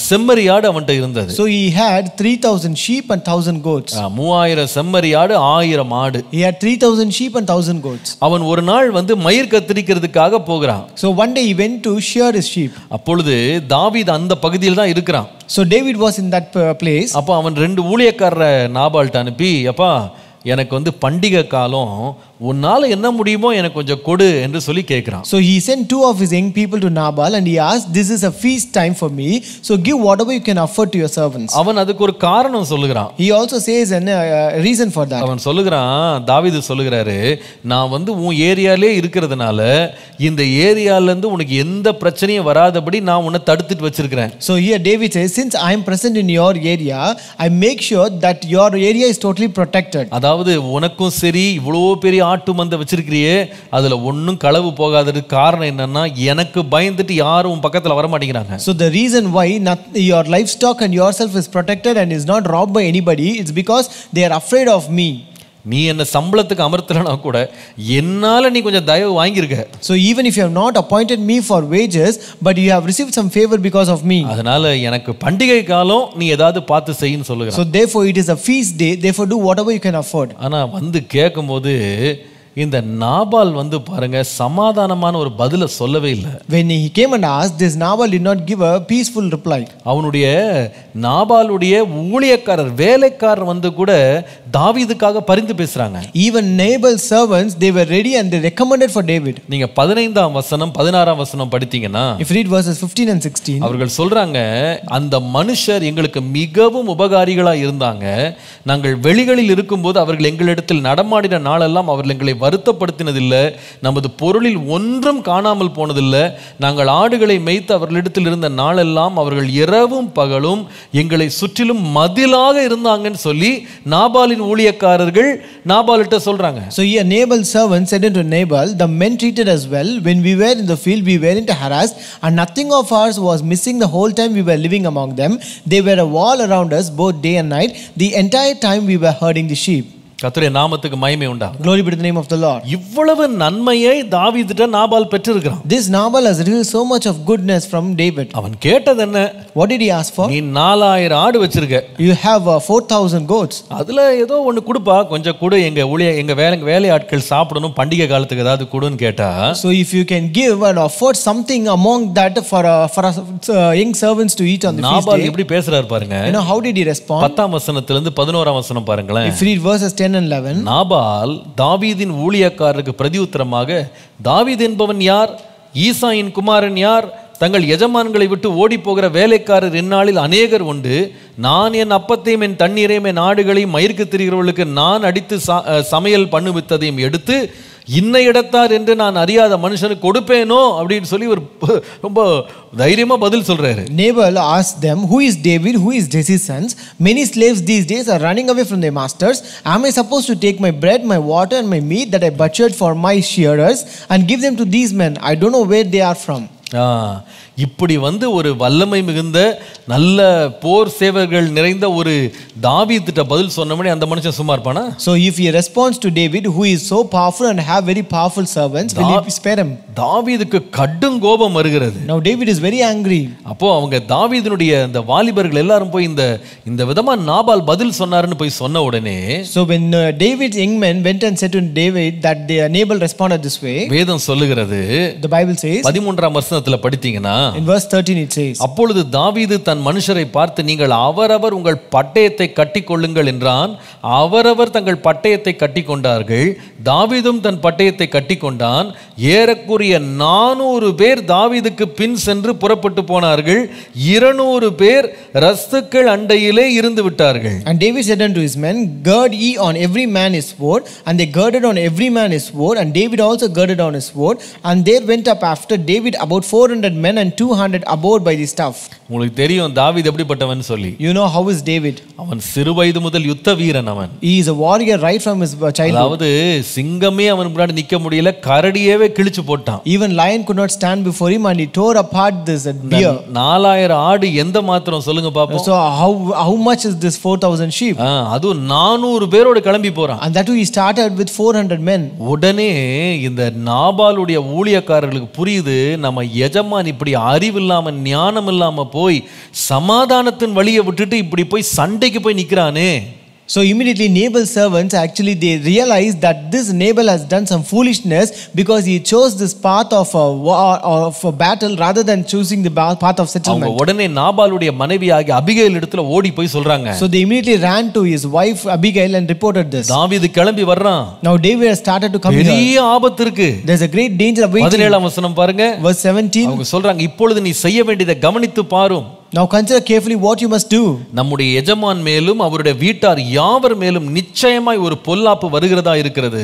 Speaker 1: செம்மறி ஆடு அவன்கிட்ட இருந்தது.
Speaker 2: So he had 3000 sheep and 1000 goats.
Speaker 1: 3000 செம்மறி ஆடு 1000 ஆடு.
Speaker 2: He had 3000 sheep and 1000 goats.
Speaker 1: அவன் ஒரு நாள் வந்து மயிர் கத்தரிக்கிறதுக்காக போகிறான்.
Speaker 2: So one day he went to shear his sheep.
Speaker 1: அப்பொழுது தாவீது அந்த பகுதியில் தான் இருக்கிறான்.
Speaker 2: So David was in that place.
Speaker 1: அப்போ அவன் 2 ஊழியக்காரரை நாபால்ட்ட அனுப்பி, அப்பா எனக்கு வந்து பண்டிகை காலம், உன்னால என்ன முடியுமோ எனக்கு கொஞ்சம் கொடு என்று சொல்லி கேட்கிறான்.
Speaker 2: So he sent 2 of his young people to Nabal and he asked, this is a feast time for me, so give whatever you can afford to your servants.
Speaker 1: அவன் அதுக்கு ஒரு காரணம் சொல்லுகிறான்.
Speaker 2: He also says a reason for that.
Speaker 1: அவன் சொல்லுகிறான், தாவீது சொல்லுகிறாரு, நான் வந்து உன் ஏரியாலே இருக்கிறதுனால இந்த ஏரியால இருந்து உனக்கு எந்த பிரச்சனையும் வராதபடி நான் உன்னை தடுத்துட்டு வச்சிருக்கிறேன்.
Speaker 2: So here David says, since I am present in your area, I make sure that your area is totally protected.
Speaker 1: அதாவது உனக்கும் சரி இவ்வளோ பெரிய ஆட்டு மந்தை வச்சிருக்கிறியே, அதுல ஒன்றும் களவு போகாததுக்கு காரணம் என்னன்னா எனக்கு பயந்துட்டு யாரும் உன் பக்கத்துல வர மாட்டேங்கிறாங்க.
Speaker 2: So the reason why your livestock and yourself is protected and is not robbed by anybody, it's because they are afraid of me.
Speaker 1: நீ என்ன சம்பளத்துக்கு அமர்த்தலனா கூட என்னால நீ கொஞ்சம் தயவு வாங்கியிருக்க.
Speaker 2: So even if you have not appointed me for wages, but you have received some favor because of me.
Speaker 1: அதனால எனக்கு பண்டிகை காலம் நீ ஏதாவது பார்த்து செய்யின்னு சொல்லுகிறான்.
Speaker 2: So therefore it is a feast day, therefore do whatever you can afford.
Speaker 1: ஆனா வந்து கேட்கும்போது இந்த நாபால் வந்து பாருங்க சமாதானமான ஒரு பதில சொல்லவே இல்லை.
Speaker 2: When he came and asked, this Nabal did not give a peaceful reply.
Speaker 1: அவனுடைய நாபாலுடைய ஊழியக்காரர் வேலைக்காரர் வந்து கூட தாவீதுக்காக பரிந்து பேசுறாங்க.
Speaker 2: Even Nabal's servants, they were ready and they recommended for David.
Speaker 1: நீங்க 15ஆம் வசனம் 16ஆம் வசனம் படித்தீங்கன்னா,
Speaker 2: if you read verses 15 and 16,
Speaker 1: அவர்கள் சொல்றாங்க, அந்த மனுஷர் எங்களுக்கு மிகவும் உபகாரிகளா இருந்தாங்க. நாங்கள் வெளிகளில் இருக்கும்போது அவர்கள் எங்களிடத்தில் நடமாடின நாளெல்லாம் அவர்கள் எங்களை வருத்தப்படுத்தினதில்லை. நமது பொருளில் ஒன்றும் காணாமல் போனதில்லை. நாங்கள் ஆடுகளை மேய்த்து அவர்களிடத்தில் இருந்த நாளெல்லாம் அவர்கள் இரவும் பகலும் எங்களை சுற்றிலும் மதிலாக இருந்தாங்கன்னு சொல்லி நாபாலின் ஊழியக்காரர்கள் நாபால்கிட்ட சொல்றாங்க.
Speaker 2: So here Nabal's servant said unto Nabal, the men treated us well. When we were in the field, we weren't harassed, and nothing of ours was missing the whole time we were living among them. They were a wall around us both day and night, the entire time we were herding the sheep.
Speaker 1: கர்த்தருடைய நாமத்துக்கு மகிமை உண்டாகும்.
Speaker 2: Glory be to the name of the Lord.
Speaker 1: இவ்வளவு நன்மையை தாவீதுட்ட Nabal பெற்றிருக்கிறான்.
Speaker 2: This Nabal has received so much of goodness from David.
Speaker 1: அவன் கேட்டது என்ன?
Speaker 2: What did he ask for?
Speaker 1: நீ 4000 ஆடு வச்சிருக்க.
Speaker 2: You have 4000 goats.
Speaker 1: அதுல ஏதோ ஒன்னு கொடுப்பா, கொஞ்சம் கொடு, எங்க வேலையாட்கள் சாப்பிடணும், பண்டிகை காலத்துக்கு ஏதாவது கொடுன்னு கேட்டா.
Speaker 2: So if you can give and afford something among that for young servants to eat on the feast
Speaker 1: Nabal
Speaker 2: day.
Speaker 1: எப்படி பேசுறாரு பாருங்க.
Speaker 2: You know how did he respond?
Speaker 1: 10ஆம் வசனத்துல இருந்து 11ஆம் வசனம் பாருங்களேன்.
Speaker 2: If you read verses 10 and 11,
Speaker 1: Nabal தாவீதின் ஊழியக்காரருக்கு பிரதியுத்தரமாக, தாவீது என்பவன் யார்? ஈசாயின் குமாரன் யார்? தங்கள் எஜமான்களை விட்டு ஓடி போகிற வேலைக்காரர் இந்நாளில் அநேகர் உண்டு. நான் என் அப்பத்தையும் என் தண்ணீரையும் என் ஆடுகளையும் மயிருக்கு திரிகிறவர்களுக்கு நான் அடித்து சமையல் பண்ணுவித்ததையும் எடுத்து இன்ன இடத்தார் என்று நான் அறியாத மனுஷனுக்கு கொடுப்பேனோ அப்படின்னு சொல்லி ஒரு ரொம்ப தைரியமா பதில் சொல்றாரு.
Speaker 2: Nabal asked them, who is David, who is Jesse's sons? Many slaves these days are running away from their masters. Am I supposed to take my bread, my water and my meat that I butchered for my shearers and give them to these men? I don't know where they are from.
Speaker 1: இப்படி வந்து ஒரு வல்லமை மிகுந்த நல்ல போர் சேவர்கள் நிறைந்த ஒரு தாவீதுட்ட பதில் சொன்னபடி அந்த மனுஷன் சும்மா இருப்பானா?
Speaker 2: So if he responds to David, who is so powerful and have very powerful servants, will he spare him?
Speaker 1: தாவீதுக்கு கடும் கோபம் வருகிறது.
Speaker 2: Now David is very angry.
Speaker 1: அப்போ அவங்க தாவீதினுடைய அந்த வாலிபர்கள் எல்லாரும் போய் இந்த விதமா நாபால் பதில் சொன்னாருன்னு போய் சொன்ன உடனே,
Speaker 2: so when David's young men went and said to David that Nabal responded this way,
Speaker 1: வேதம் சொல்லுகிறது,
Speaker 2: the Bible says,
Speaker 1: 13ஆம் வசனத்துல படித்தீங்கன்னா,
Speaker 2: In verse 13 it says,
Speaker 1: அப்பொழுது தாவீது தன் மனுஷரை பார்த்து, நீங்கள் அவரவர் உங்கள் பட்டயத்தை கட்டிக்கொள்ளுங்கள் என்றான். அவரவர் தங்கள் பட்டயத்தை கட்டிக்கொண்டார்கள். தாவீதும் தன் பட்டயத்தை கட்டிக்கொண்டான். ஏறக்குறைய 400 பேர் தாவீதுக்கு பின் சென்று புறப்பட்டு போனார்கள். 200 பேர் ரஸ்துக்கள் அண்டையிலே இருந்து விட்டார்கள்.
Speaker 2: And David said unto his men, gird ye on every man his sword. And they girded on every man his sword, and David also girded on his sword. And there went up after David about 400 men and 200 aboard by the staff.
Speaker 1: உங்களுக்கு தெரியும் தாவீது எப்படிப்பட்டவன் சொல்லி.
Speaker 2: You know how is David?
Speaker 1: அவன் சிறுவயது முதல் யுத்த வீரன். அவன்
Speaker 2: He is a warrior right from his childhood.
Speaker 1: அதாவது சிங்கமே அவன் முன்னாடி நிக்க முடியல, கரடியவே கிழிச்சு போட்டான்.
Speaker 2: Even lion could not stand before him, and he tore apart this deer.
Speaker 1: 4000 ஆடு எந்த மாத்திரம் சொல்லுங்க பாப்போம்.
Speaker 2: So how much is this 4000 sheep?
Speaker 1: அது 400 பேரோட கிளம்பி போறான்.
Speaker 2: And that too he started with 400 men.
Speaker 1: உடனே இந்த நாபாலுடைய ஊழியக்காரர்களுக்கு புரியுது, நம்ம எஜமான் இப்படி அறிவில்லாம ஞானம் இல்லாம போய் சமாதானத்தின் வழியை விட்டுட்டு இப்படி போய் சண்டைக்கு போய் நிக்கிறானே.
Speaker 2: So immediately Nabal's servants actually they realized that this Nabal has done some foolishness because he chose this path of a war of a battle rather than choosing the path of settlement.
Speaker 1: அவங்க உடனே நாபாலுடைய மனைவியாகிய அபிகைல் இடத்துல ஓடி போய் சொல்றாங்க.
Speaker 2: So they immediately ran to his wife Abigail and reported this.
Speaker 1: தாவீது கிளம்பி வர்றான்.
Speaker 2: Now David has started to come here.
Speaker 1: பெரிய ஆபத்து இருக்கு.
Speaker 2: There's a great danger awaiting.
Speaker 1: 17ஆம் வசனம் பாருங்க.
Speaker 2: Verse 17.
Speaker 1: அவங்க சொல்றாங்க, இப்பொழுது நீ செய்ய வேண்டியதை கவனித்து பாரும்.
Speaker 2: Now consider carefully what you must do.
Speaker 1: நம்முடைய எஜமான் மேலும் அவருடைய வீட்டார் யாவர் மேலும் நிச்சயமாய் ஒரு பொல்லாப்பு வருகிறதா இருக்கிறது.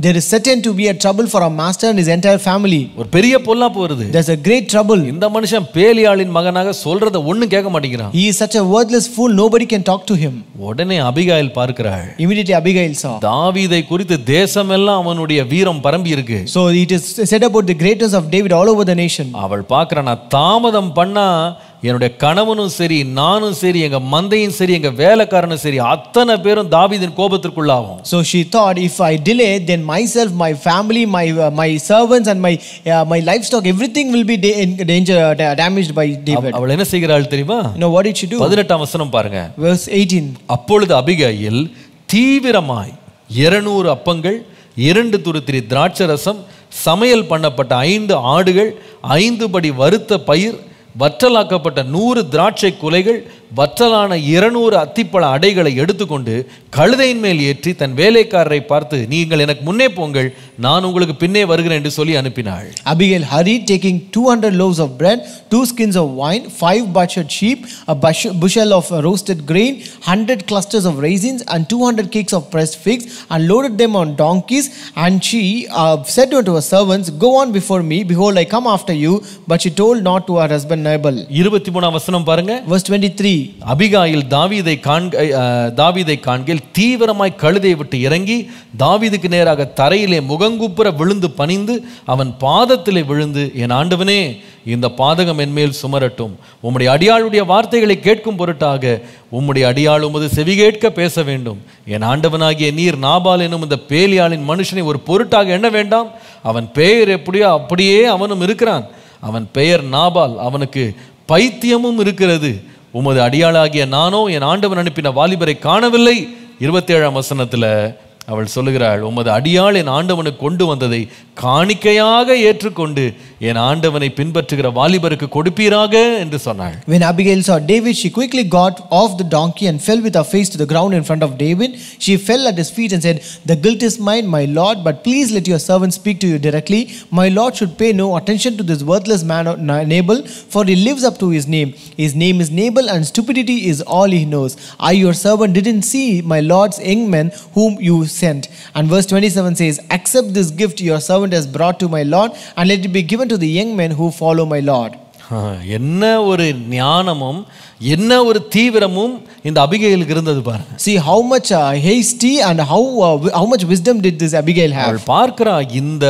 Speaker 2: There is certain to be a trouble for our master and his entire family.
Speaker 1: ஒரு பெரிய பொல்லாப்பு வருது.
Speaker 2: There's a great trouble.
Speaker 1: இந்த மனுஷன் பேலியாளின் மகனாக சொல்றத ஒண்ணும் கேட்க மாட்டேங்கிறான்.
Speaker 2: He is such a worthless fool, nobody can talk to him.
Speaker 1: உடனே அபிகாயில் பார்க்கிறாள்.
Speaker 2: Immediately Abigail saw.
Speaker 1: தாவீதை குறித்து தேசமெல்லாம் அவனுடைய வீரம் பரம்பி இருக்கு.
Speaker 2: So it is said about the greatness of David all over the nation.
Speaker 1: அவள் பார்க்கறானா, தாமதம் பண்ணா என்னுடைய கணவனும் சரி, நானும் சரி, எங்க மந்தையும் சரி, எங்க வேலைக்காரனும் சரி, அத்தனை பேரும் தாவீதின் கோபத்திற்குள்ளாகும்.
Speaker 2: So she thought, if I delay, then myself, my family, my servants and my livestock, everything will be in danger, damaged by David.
Speaker 1: அவள் என்ன செய்கிறாள் தெரியுமா?
Speaker 2: You know what did she do?
Speaker 1: 18ஆம் வசனம் பாருங்க.
Speaker 2: Verse 18.
Speaker 1: அப்பொழுது அபிகாயில் தீவிரமாய் 200 அப்பங்கள், 2 துருத்திரி திராட்சரசம், சமையல் பண்ணப்பட்ட 5 ஆடுகள், 5 படி வறுத்த பயிர், வற்றலாக்கப்பட்ட 100 திராட்சை குலைகள், வற்றலான 200 அத்திப்பழ அடைகளை எடுத்துக்கொண்டு கழுதையின் மேல் ஏற்றி தன் வேலைக்காரரை பார்த்து, நீங்கள் எனக்கு முன்னே போங்கள், நான் உங்களுக்கு பின்னே வருகிறேன் என்று சொல்லி அனுப்பினாள்.
Speaker 2: Abigail hurried, taking 200 loaves of bread, 2 skins of wine, 5 butchered sheep, a bushel of roasted grain, 100 clusters of raisins, and 200 cakes of pressed figs, and loaded them on donkeys. And she said unto her servants, go on before me, behold, I come after you. But she told not to her husband Nabal.
Speaker 1: 23ஆம் வசனம் பாருங்க.
Speaker 2: Verse 23.
Speaker 1: அபிகாயில் தாவீதை காண்கையில் தீவிரமாய் கழுதையை விட்டு இறங்கி தாவீதுக்கு நேராக தரையிலே முகங்குப்புற விழுந்து பணிந்து அவன் பாதத்திலே விழுந்து, என் ஆண்டவனே, இந்த பாதகம் என்மேல் சுமரட்டும். உம்முடைய அடியாளுடைய வார்த்தைகளை கேட்கும் பொருட்டாக உம்முடைய அடியாள் உமது செவிகேட்க பேச வேண்டும். என் ஆண்டவனாகிய நீர் நாபால் என்னும் இந்த பேலியாளின் மனுஷனை ஒரு பொருட்டாக எண்ண வேண்டாம். அவன் பெயர் எப்படியோ அப்படியே அவனும் இருக்கிறான். அவன் பெயர் நாபால், அவனுக்கு பைத்தியமும் இருக்கிறது. உமது அடியாளாகிய நானோ என் ஆண்டவன் அனுப்பின வாலிபரை காணவில்லை. 27ஆம் வசனத்துல அவள் சொல்லுகிறாள், உமது அடியாள் என் ஆண்டவனுக்கு கொண்டு வந்ததை காணிக்கையாக ஏற்றுக்கொண்டு என் ஆண்டவனை பின்பற்றுகிற வாலிபருக்கு கொடுப்பீராக என்று சொன்னாள்.
Speaker 2: When Abigail saw David, she quickly got off the donkey and fell with her face to the ground in front of David. She fell at his feet and said, the guilt is mine, my lord, but please let your servant speak to you directly. My lord should pay no attention to this worthless man Nabal, for he lives up to his name. His name is Nabal, and stupidity is all he knows. I, your servant, didn't see my lord's young men whom you sent. And verse 27 says, accept this gift your servant has brought to my lord, and let it be given to the young men who follow my lord.
Speaker 1: என்ன ஒரு ஞானமும் என்ன ஒரு தீவிரமும் இந்த அபிகைலுக்கு இருந்தது பாருங்க.
Speaker 2: See how much hasty and how much wisdom did this Abigail have.
Speaker 1: அவள் பார்க்கிறா, இந்த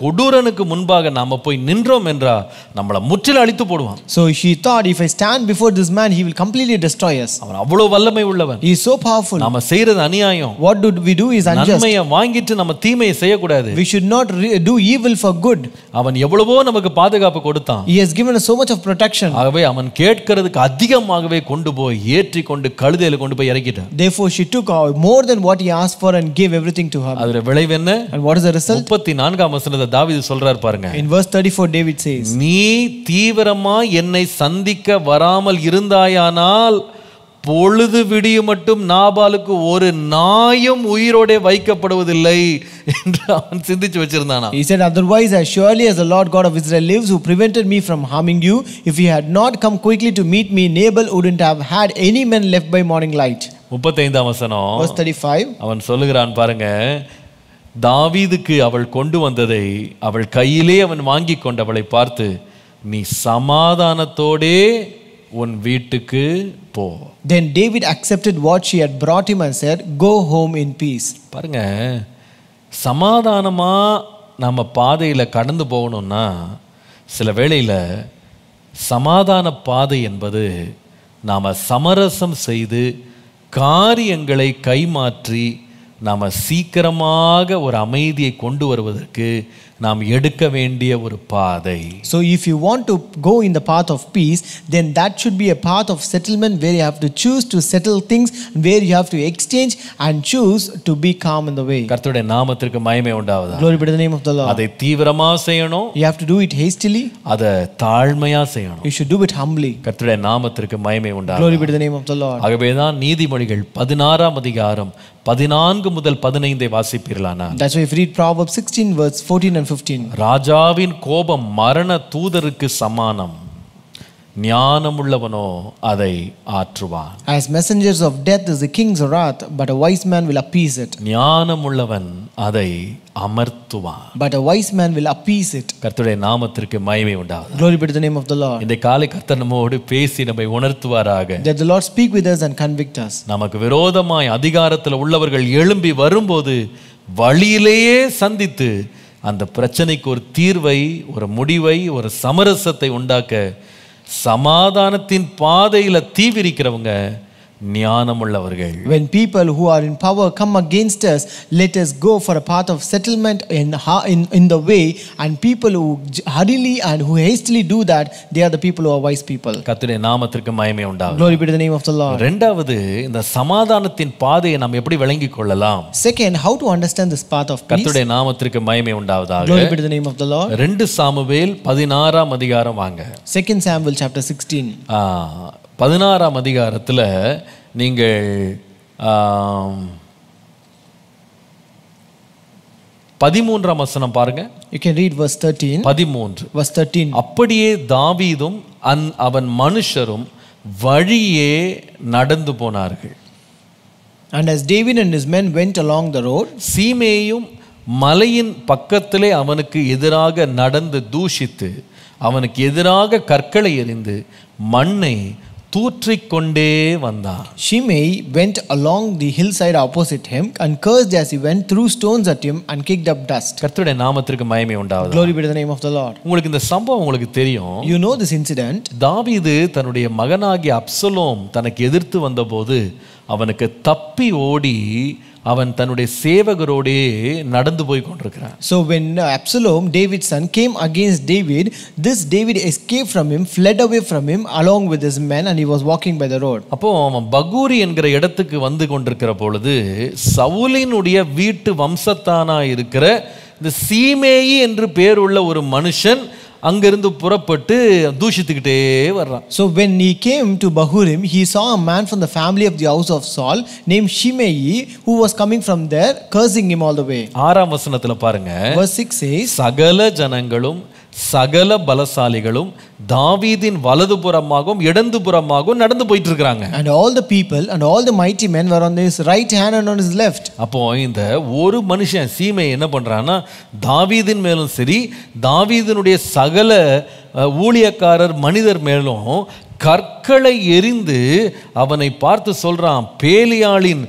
Speaker 1: கொடூரனுக்கு முன்பாக நாம போய் நின்றோம் என்றா நம்மள முற்றிலும் அழித்து போடுவான்.
Speaker 2: So she thought, if I stand before this man, he will completely destroy us.
Speaker 1: அவன் அவ்வளவு வல்லமை உள்ளவன்.
Speaker 2: He is so powerful.
Speaker 1: நாம செய்யறது அநியாயம்.
Speaker 2: What do we do is unjust.
Speaker 1: நன்மையை வாங்கிட்டு நம்ம தீமையை செய்யக்கூடாது.
Speaker 2: We should not do evil for good.
Speaker 1: அவன் எவ்வளவோ நமக்கு பாதுகாப்பு கொடுத்தான்.
Speaker 2: He has given us so much of protection.
Speaker 1: ஆகவே அவன் கேட்கிறதுக்கு அதிகமான அதிகமாகவே கொண்டு போய் ஏற்றி கொண்டு கழுதையில கொண்டு போய் இறக்கிட்டான்.
Speaker 2: Therefore she took more than what he asked for and gave everything to her.
Speaker 1: அதுல விளைவு என்ன?
Speaker 2: And what is the result?
Speaker 1: 34ஆம் வசனத்தை தாவீது சொல்றார் பாருங்க.
Speaker 2: In verse 34 David says,
Speaker 1: நீ தீவிரமா என்னை சந்திக்க வராமல் இருந்தாயானால் பொழுது விடியும் மட்டும் நாபாலுக்கு ஒரு நாயும் உயிரோட வைக்கப்படுவதில்லை என்று அவன் சிந்திச்சு வச்சிருந்தானா.
Speaker 2: He said, otherwise as surely as the Lord God of Israel lives, who prevented me from harming you, if he had not come quickly to meet me, Nabal wouldn't have had any men left by morning light.
Speaker 1: 35ஆம் வசனம்.
Speaker 2: Verse 35.
Speaker 1: அவன் சொல்லுகிறான் பாருங்க, தாவீதுக்கு அவள் கொண்டு வந்ததை அவள் கையிலே அவன் வாங்கி கொண்டவளை பார்த்து, நீ சமாதானத்தோடே உன் வீட்டுக்கு போ.
Speaker 2: Then David accepted what she had brought him and said, go home in peace.
Speaker 1: பாருங்க, சமாதானமா நம்ம பாதையில கடந்து போகணும்னா சில வேளையில சமாதான பாதை என்பது நாம சமரசம் செய்து காரியங்களை கைமாற்றி நாம சீக்கிரமாக ஒரு அமைதியை கொண்டு வருவதற்கு நாம் எடுக்க வேண்டிய ஒரு பாதை.
Speaker 2: So if you want to go in the path of peace, then that should be a path of settlement where you have to choose to settle things, where you have to exchange and choose to be calm in the way.
Speaker 1: கர்த்தருடைய நாமத்திற்கு மகிமை உண்டாவதாக.
Speaker 2: Glory be to the name of the Lord.
Speaker 1: அதை தீவிரமா செய்யணும்.
Speaker 2: You have to do it hastily.
Speaker 1: அதை தாழ்மையா செய்யணும்.
Speaker 2: You should do it humbly.
Speaker 1: கர்த்தருடைய நாமத்திற்கு மகிமை உண்டாவதாக.
Speaker 2: Glory be to the name of the Lord.
Speaker 1: ஆகவேதான் நீதிமொழிகள் 16ஆம் அதிகாரம் 14 முதல் 15 வாசிப்பீர்களானால்,
Speaker 2: That's why if you read Proverbs 16 verse 14 and 15.
Speaker 1: ராஜாவின் கோபம் மரண தூதருக்கு சமானம், ஞானமுள்ளவனோ அதை ஆற்றுவான்.
Speaker 2: As messengers of death is the king's wrath, but a wise man will appease it.
Speaker 1: ஞானமுள்ளவன் அதை அமர்த்துவான்.
Speaker 2: But a wise man will appease it.
Speaker 1: கர்த்தருடைய நாமத்திற்கு மகிமை உண்டாவதாக.
Speaker 2: Glory be to the name of the Lord.
Speaker 1: இந்த காலை கர்த்தர் நம்மோடு பேசி நம்மை உணர்த்துவாராக.
Speaker 2: That the Lord speak with us and convict us.
Speaker 1: நமக்கு விரோதமாய் அதிகாரத்தில் உள்ளவர்கள் எழும்பி வரும்போது வழியிலேயே சந்தித்து அந்த பிரச்சனைக்கு ஒரு தீர்வை, ஒரு முடிவை, ஒரு சமரசத்தை உண்டாக்க சமாதானத்தின் பாதையில தீவிரிக்கிறவங்க ஞானமுள்ளவர்கள்.
Speaker 2: When people who are in power come against us, let us go for a path of settlement in the way, and people who hurriedly and who hastily do that, they are the people who are wise people.
Speaker 1: கர்த்தருடைய நாமத்திற்கு மகிமை உண்டாவதாக.
Speaker 2: Glory be to the name of the Lord.
Speaker 1: இரண்டாவது, இந்த சமாதானத்தின் பாதையை நாம் எப்படி விளங்கிக் கொள்ளலாம்?
Speaker 2: Second, how to understand this path of peace.
Speaker 1: கர்த்தருடைய நாமத்திற்கு மகிமை உண்டாவதாக.
Speaker 2: Glory be to the name of the Lord.
Speaker 1: 2 Samuel 16ஆம் அதிகாரம் வாங்க.
Speaker 2: 2 Samuel chapter 16.
Speaker 1: 16ஆம் அதிகாரத்தில் நீங்கள் 13ஆம் வசனம் பாருங்க.
Speaker 2: You can read verse 13.
Speaker 1: 13.
Speaker 2: Verse 13.
Speaker 1: அப்படியே தாவீதும் அவன் மனுஷரும் வழியே நடந்து போனார்கள்.
Speaker 2: And as David and his men went along the road,
Speaker 1: சீமேயும் மலையின் பக்கத்திலே அவனுக்கு எதிராக நடந்து தூஷித்து அவனுக்கு எதிராக கற்களை எறிந்து மண்ணை தூற்றிக்கொண்டே வந்தான்.
Speaker 2: Shimei went along the hillside opposite him and cursed as he went, threw stones at him and kicked up dust.
Speaker 1: கர்த்தருடைய நாமத்திற்கு மகிமை உண்டாவதாக.
Speaker 2: Glory be to the name of the Lord.
Speaker 1: உங்களுக்கு இந்த சம்பவம் உங்களுக்கு தெரியும்.
Speaker 2: You know this incident.
Speaker 1: தாவீது தன்னுடைய மகனாகிய அப்சலோம் தனக்கு எதிர்த்து வந்தபோது அவனுக்கு தப்பி ஓடி அவன் தன்னுடைய சேவகரோடே நடந்து போய் கொண்டிருக்கிறான்.
Speaker 2: So when Absalom, David's son, came against David, this David escaped from him, fled away from him along with his men, and he was walking by the road.
Speaker 1: அப்போ அவன் பகூரி என்கிற இடத்துக்கு வந்து கொண்டிருக்கிற பொழுது சவுலினுடைய வீட்டு வம்சத்தானா இருக்கிற இந்த சீமேயி என்று பேருள்ள ஒரு மனுஷன் அங்கிருந்து புறப்பட்டு தூஷித்துக்கிட்டே வர்றான்.
Speaker 2: So when he came to Bahurim, he saw a man from the family of the house of Saul named Shimei, who was coming from there, cursing him all the way.
Speaker 1: 6ஆம் வசனத்துல பாருங்க.
Speaker 2: Verse 6 says,
Speaker 1: சகல ஜனங்களும் சகல பலசாலிகளும் தாவீதின் வலதுபுறமாகவும் இடதுபுறமாகவும் நடந்து போயிட்டு இருக்காங்க.
Speaker 2: and all the people and all the mighty men were on his right hand and on his left.
Speaker 1: அப்போ இந்த ஒரு மனுஷன் சீமை என்ன பண்றான்னா தாவீதின் மேலும் சரி தாவீதினுடைய சகல ஊழியக்காரர் மனிதர் மேலும் கற்களை எறிந்து அவனை பார்த்து சொல்றான், பேலியாளின்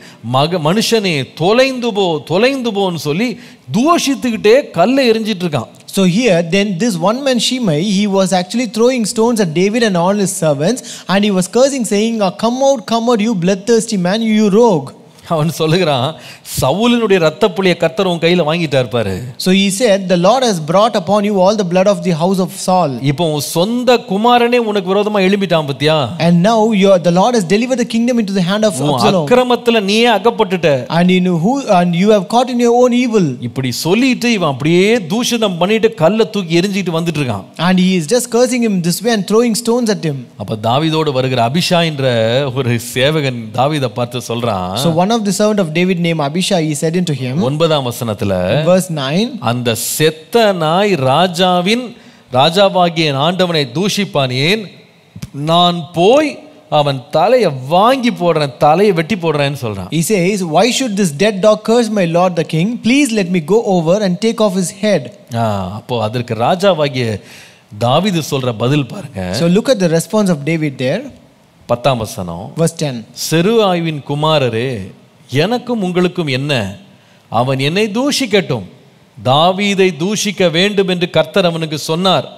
Speaker 1: மனுஷனே தொலைந்து போன்னு சொல்லி தூஷித்துக்கிட்டே கல்லை எரிஞ்சிட்டு இருக்கான்.
Speaker 2: So here then this one man Shimei, he was actually throwing stones at David and all his servants, and he was cursing saying, come out you bloodthirsty man, you rogue.
Speaker 1: அவன் சொல்லுகிறான், சவுலினுடைய இரத்தப்புளிய கர்த்தர் உன் கையில வாங்கிட்டார் பாரு.
Speaker 2: So he said, the Lord has brought upon you all the blood of the house of Saul.
Speaker 1: இப்போ உன் சொந்த குமாரனே உனக்கு விரோதமா எழும்பிட்டான் பத்தியா?
Speaker 2: And now the Lord has delivered the kingdom into the hand of Absalom.
Speaker 1: அக்கிரமத்துல நீயே அகப்பட்டுட்ட.
Speaker 2: And you have caught in your own evil.
Speaker 1: இப்படி சொல்லிட்டு இவன் அப்படியே தூஷணம் பண்ணிட்டு கல்ல தூக்கி எரிஞ்சிட்டு வந்துட்டு இருக்கான்.
Speaker 2: And he is just cursing him this way and throwing stones at him.
Speaker 1: அப்ப தாவீதோடு வருகிற அபிஷாய் என்ற ஒரு சேவகன் தாவீதை பார்த்து சொல்றான்.
Speaker 2: So one of the servant of David named Abishai, he said unto him,
Speaker 1: 9ஆம் வசனத்துல,
Speaker 2: verse 9,
Speaker 1: அந்த செத்த நாய் ராஜாவாகிய ஆண்டவனை தூஷிப்பானேன், நான் போய் அவன் தலையை வாங்கி போடுறேன், தலையை வெட்டி போடுறேன்னு சொல்றான்.
Speaker 2: He says, why should this dead dog curse my lord the king? Please let me go over and take off his head.
Speaker 1: அப்போ அதற்கு ராஜாவாகிய தாவீது சொல்ற பதில் பாருங்க.
Speaker 2: So look at the response of David there.
Speaker 1: 10ஆம் வசனம்,
Speaker 2: verse 10,
Speaker 1: செருயாவின் குமாரரே, எனக்கும் உங்களுக்கும் என்ன? அவன் என்னை தூஷிக்கட்டும், தாவீதை தூஷிக்க வேண்டும் என்று கர்த்தர் அவனுக்கு சொன்னார்,